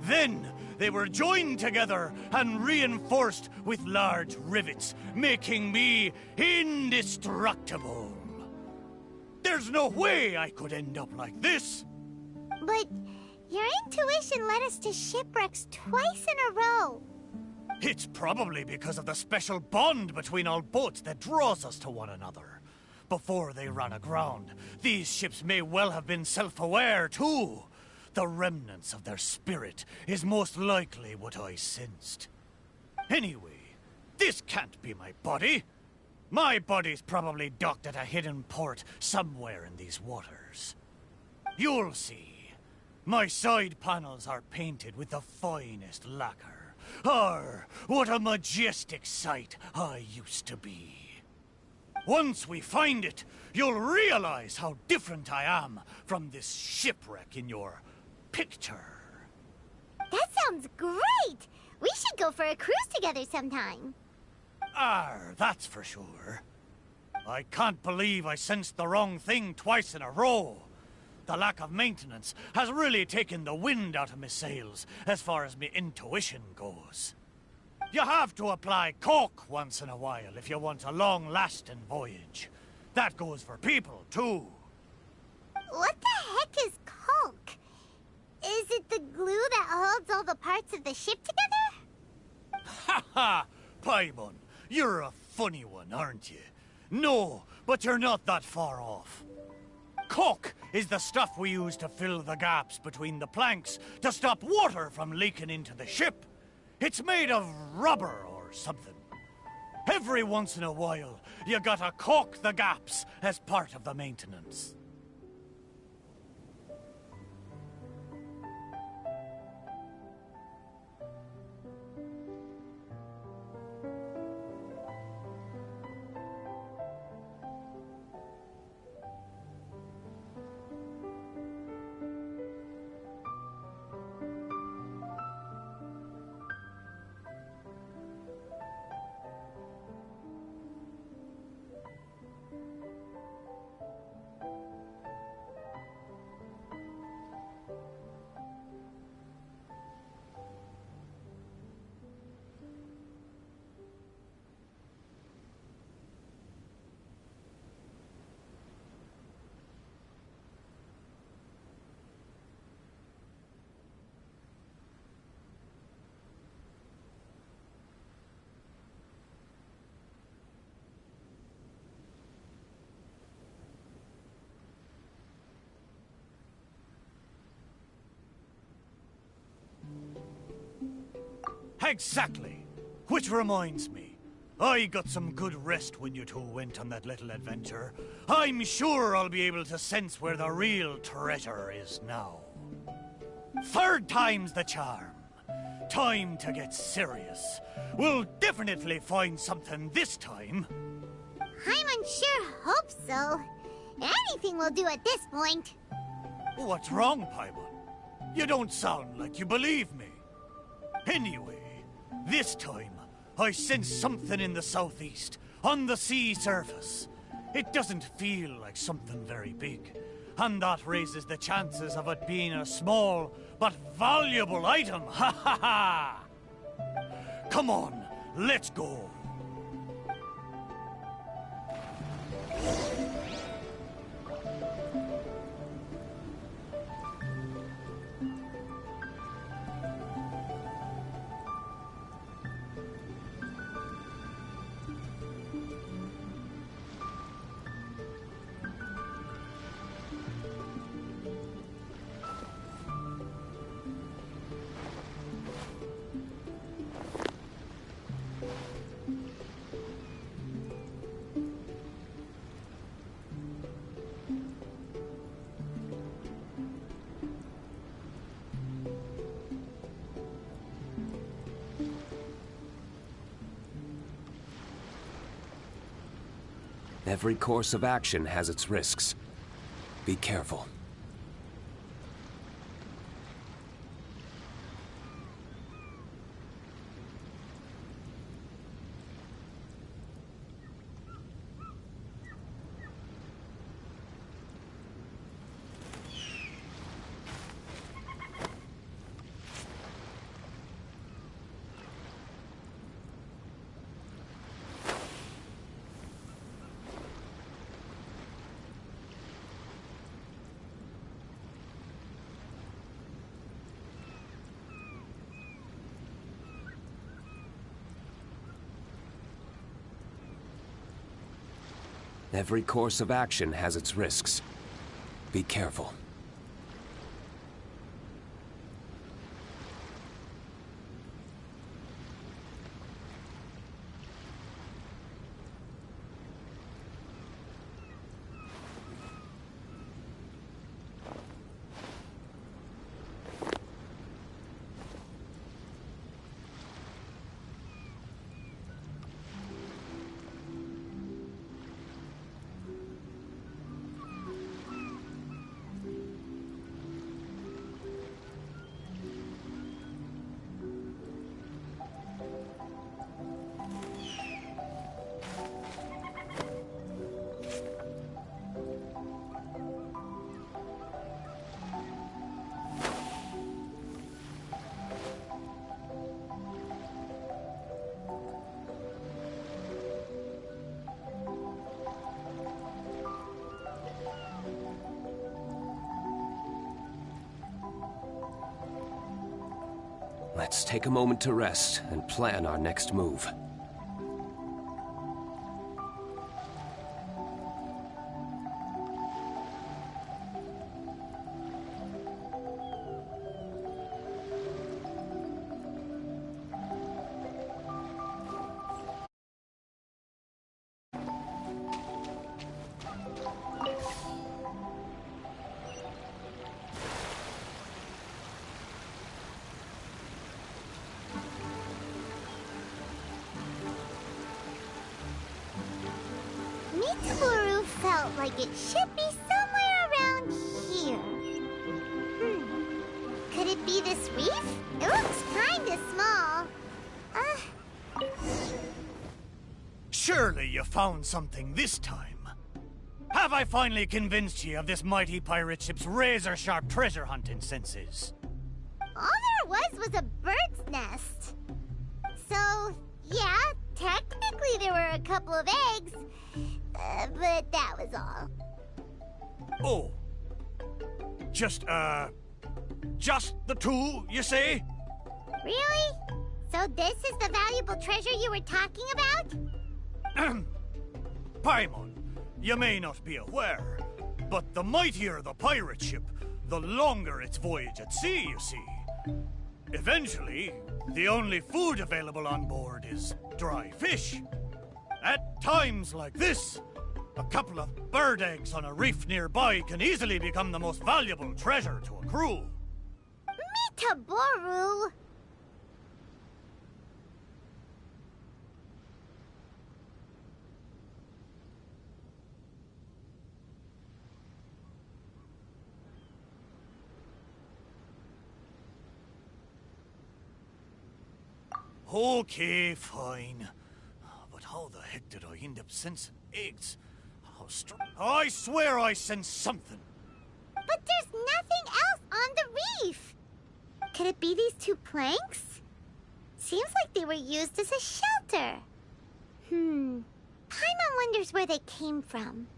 Then they were joined together and reinforced with large rivets, making me indestructible. There's no way I could end up like this. But your intuition led us to shipwrecks twice in a row. It's probably because of the special bond between our boats that draws us to one another. Before they ran aground, these ships may well have been self-aware, too. The remnants of their spirit is most likely what I sensed. Anyway, this can't be my body. My body's probably docked at a hidden port somewhere in these waters. You'll see. My side panels are painted with the finest lacquer. What a majestic sight I used to be. Once we find it, you'll realize how different I am from this shipwreck in your picture. That sounds great! We should go for a cruise together sometime. That's for sure. I can't believe I sensed the wrong thing twice in a row. The lack of maintenance has really taken the wind out of my sails as far as my intuition goes. You have to apply caulk once in a while if you want a long-lasting voyage. That goes for people, too. What the heck is caulk? Is it the glue that holds all the parts of the ship together? Ha ha! Paimon, you're a funny one, aren't you? No, but you're not that far off. Caulk is the stuff we use to fill the gaps between the planks to stop water from leaking into the ship. It's made of rubber or something. Every once in a while, you gotta caulk the gaps as part of the maintenance. Exactly. Which reminds me, I got some good rest when you two went on that little adventure. I'm sure I'll be able to sense where the real treasure is now. Third time's the charm. Time to get serious. We'll definitely find something this time. Paimon sure hopes so. Anything will do at this point. What's wrong, Paimon? You don't sound like you believe me. Anyway, this time, I sense something in the southeast, on the sea surface. It doesn't feel like something very big, and that raises the chances of it being a small but valuable item. Ha ha ha! Come on, let's go. Every course of action has its risks. Be careful. Every course of action has its risks. Be careful. Let's take a moment to rest and plan our next move. Mitsuru felt like it should be somewhere around here. Could it be this reef? It looks kinda small. Surely you found something this time. Have I finally convinced you of this mighty pirate ship's razor-sharp treasure hunting senses? All there was a bird's nest. So, yeah, technically there were a couple of eggs, but that was all. Oh. Just the two, you say? Really? So this is the valuable treasure you were talking about? Paimon, you may not be aware, but the mightier the pirate ship, the longer its voyage at sea, you see. Eventually, the only food available on board is dry fish. At times like this, a couple of bird eggs on a reef nearby can easily become the most valuable treasure to a crew. Mitaboru! Okay, fine. But how the heck did I end up sensing eggs? I swear I sensed something. But there's nothing else on the reef! Could it be these two planks? Seems like they were used as a shelter. Paimon wonders where they came from.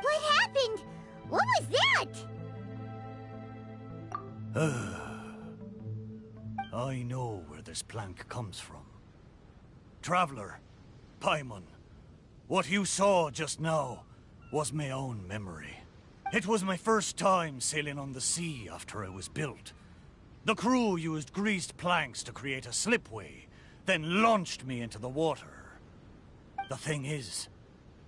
What happened? What was that? I know where this plank comes from. Traveler, Paimon, what you saw just now was my own memory. It was my first time sailing on the sea after I was built. The crew used greased planks to create a slipway, then launched me into the water. The thing is,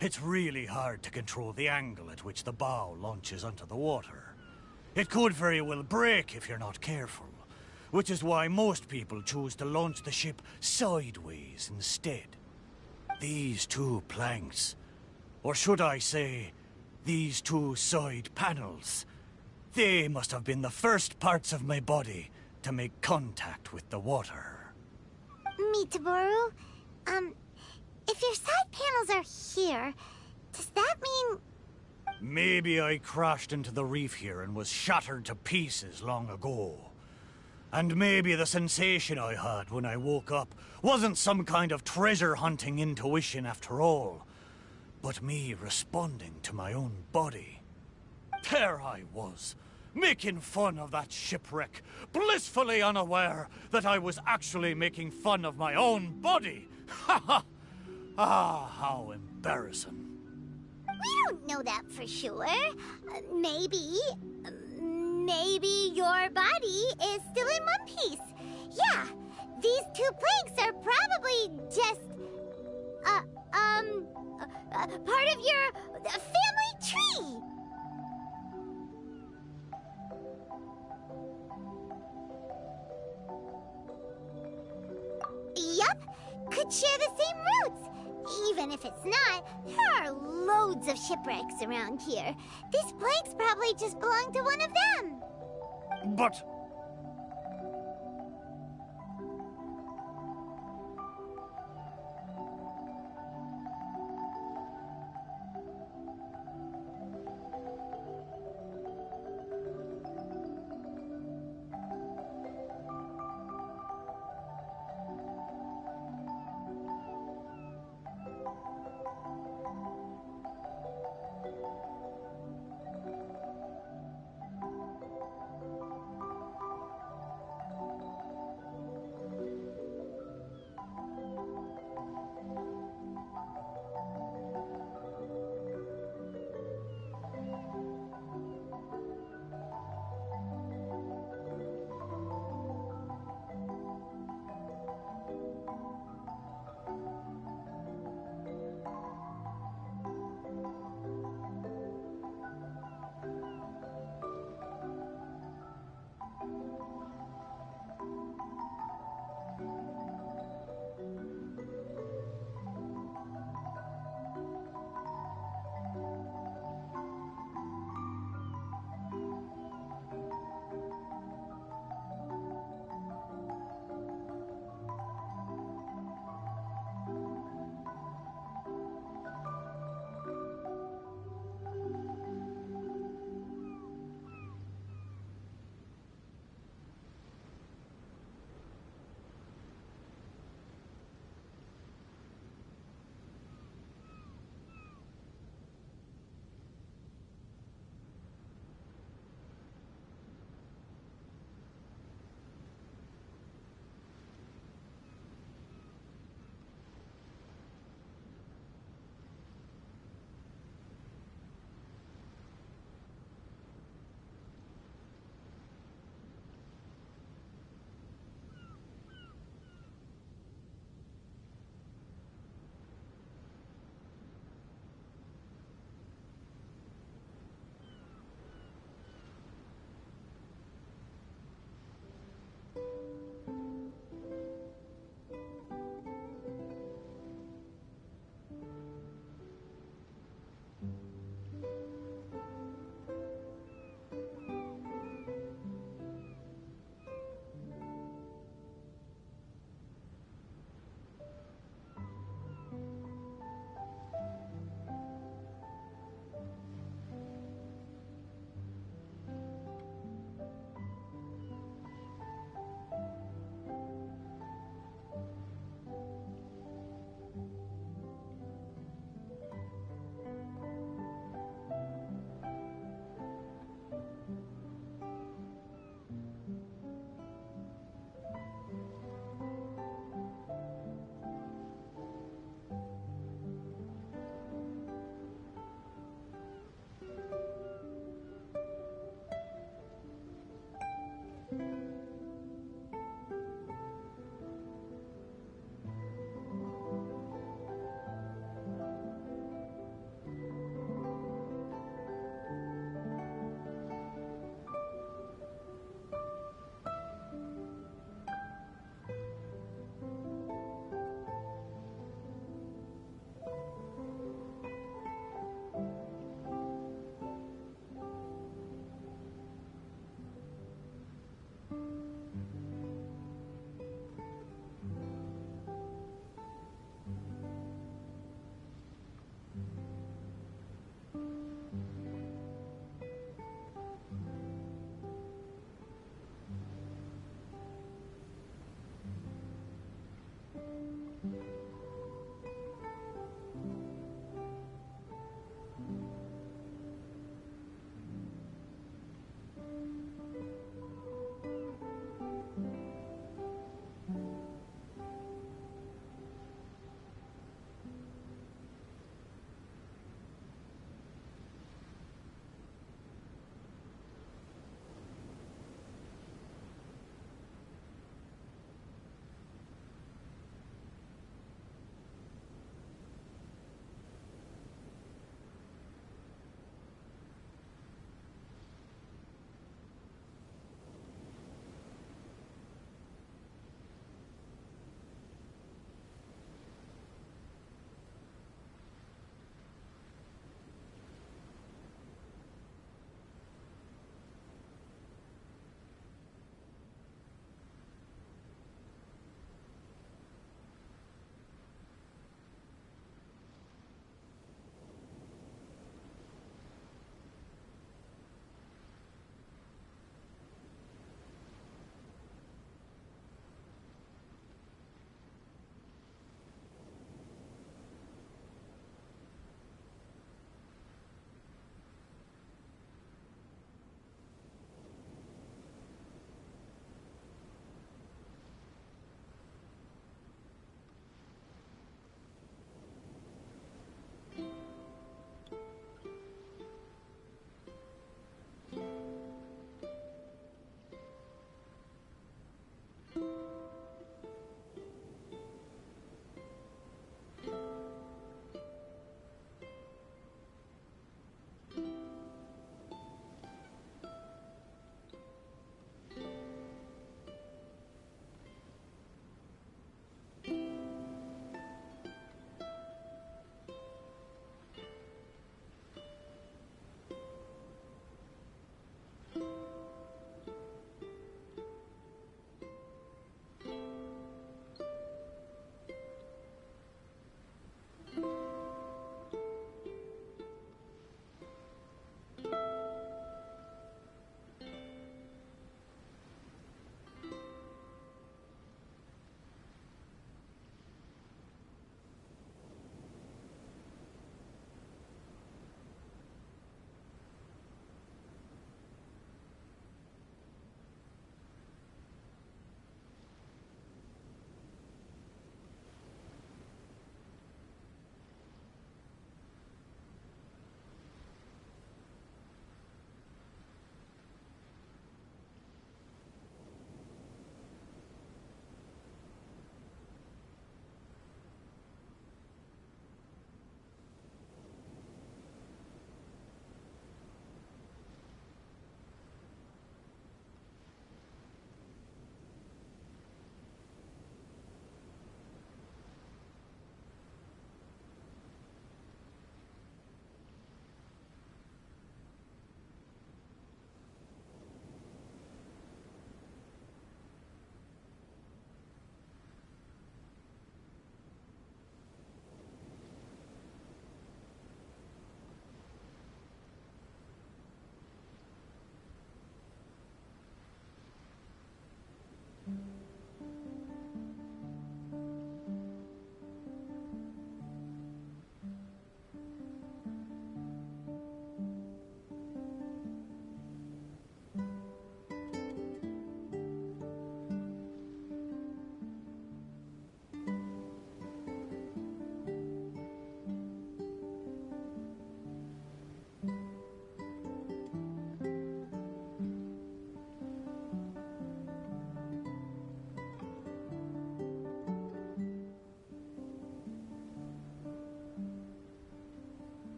it's really hard to control the angle at which the bow launches onto the water. It could very well break if you're not careful, which is why most people choose to launch the ship sideways instead. These two planks, or should I say, these two side panels, they must have been the first parts of my body to make contact with the water. Mitaboru, if your side panels are here, does that mean... Maybe I crashed into the reef here and was shattered to pieces long ago. And maybe the sensation I had when I woke up wasn't some kind of treasure-hunting intuition after all, but me responding to my own body. There I was, making fun of that shipwreck, blissfully unaware that I was actually making fun of my own body. Ha ha! Ah, how embarrassing. We don't know that for sure. Maybe your body is still in one piece. Yeah, these two planks are probably just, part of your family tree. Yup, could share the same roots. Even if it's not, there are loads of shipwrecks around here. These planks probably just belong to one of them. But...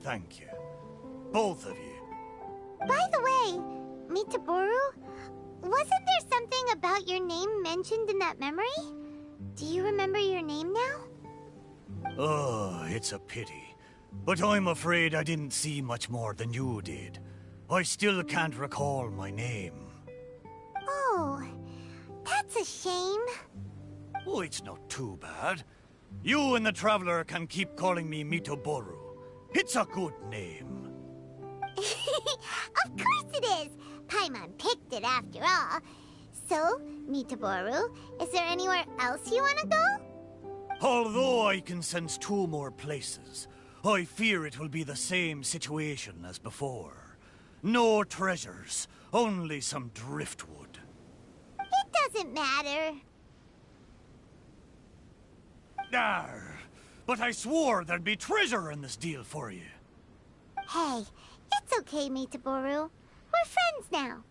Thank you. Both of you. By the way, Mitaboru, wasn't there something about your name mentioned in that memory? Do you remember your name now? Oh, it's a pity. But I'm afraid I didn't see much more than you did. I still can't recall my name. Oh, that's a shame. Oh, it's not too bad. You and the Traveler can keep calling me Mitoboru. It's a good name. Of course it is! Paimon picked it after all. So, Mitaboru, is there anywhere else you want to go? Although I can sense 2 more places, I fear it will be the same situation as before. No treasures, only some driftwood. It doesn't matter. Arr, but I swore there'd be treasure in this deal for you. Hey, it's okay, Mitaboru. We're friends now.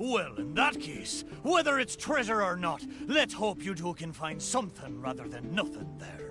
Well, in that case, whether it's treasure or not, let's hope you two can find something rather than nothing there.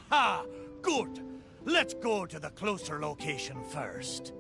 Ha! Good! Let's go to the closer location first.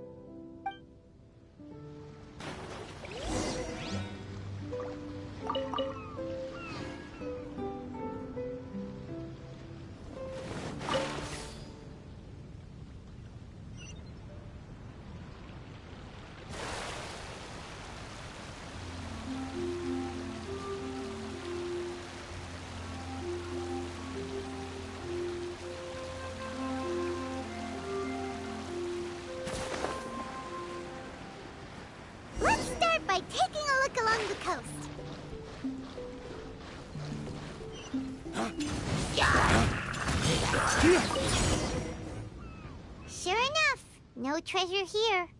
by taking a look along the coast. Sure enough, no treasure here.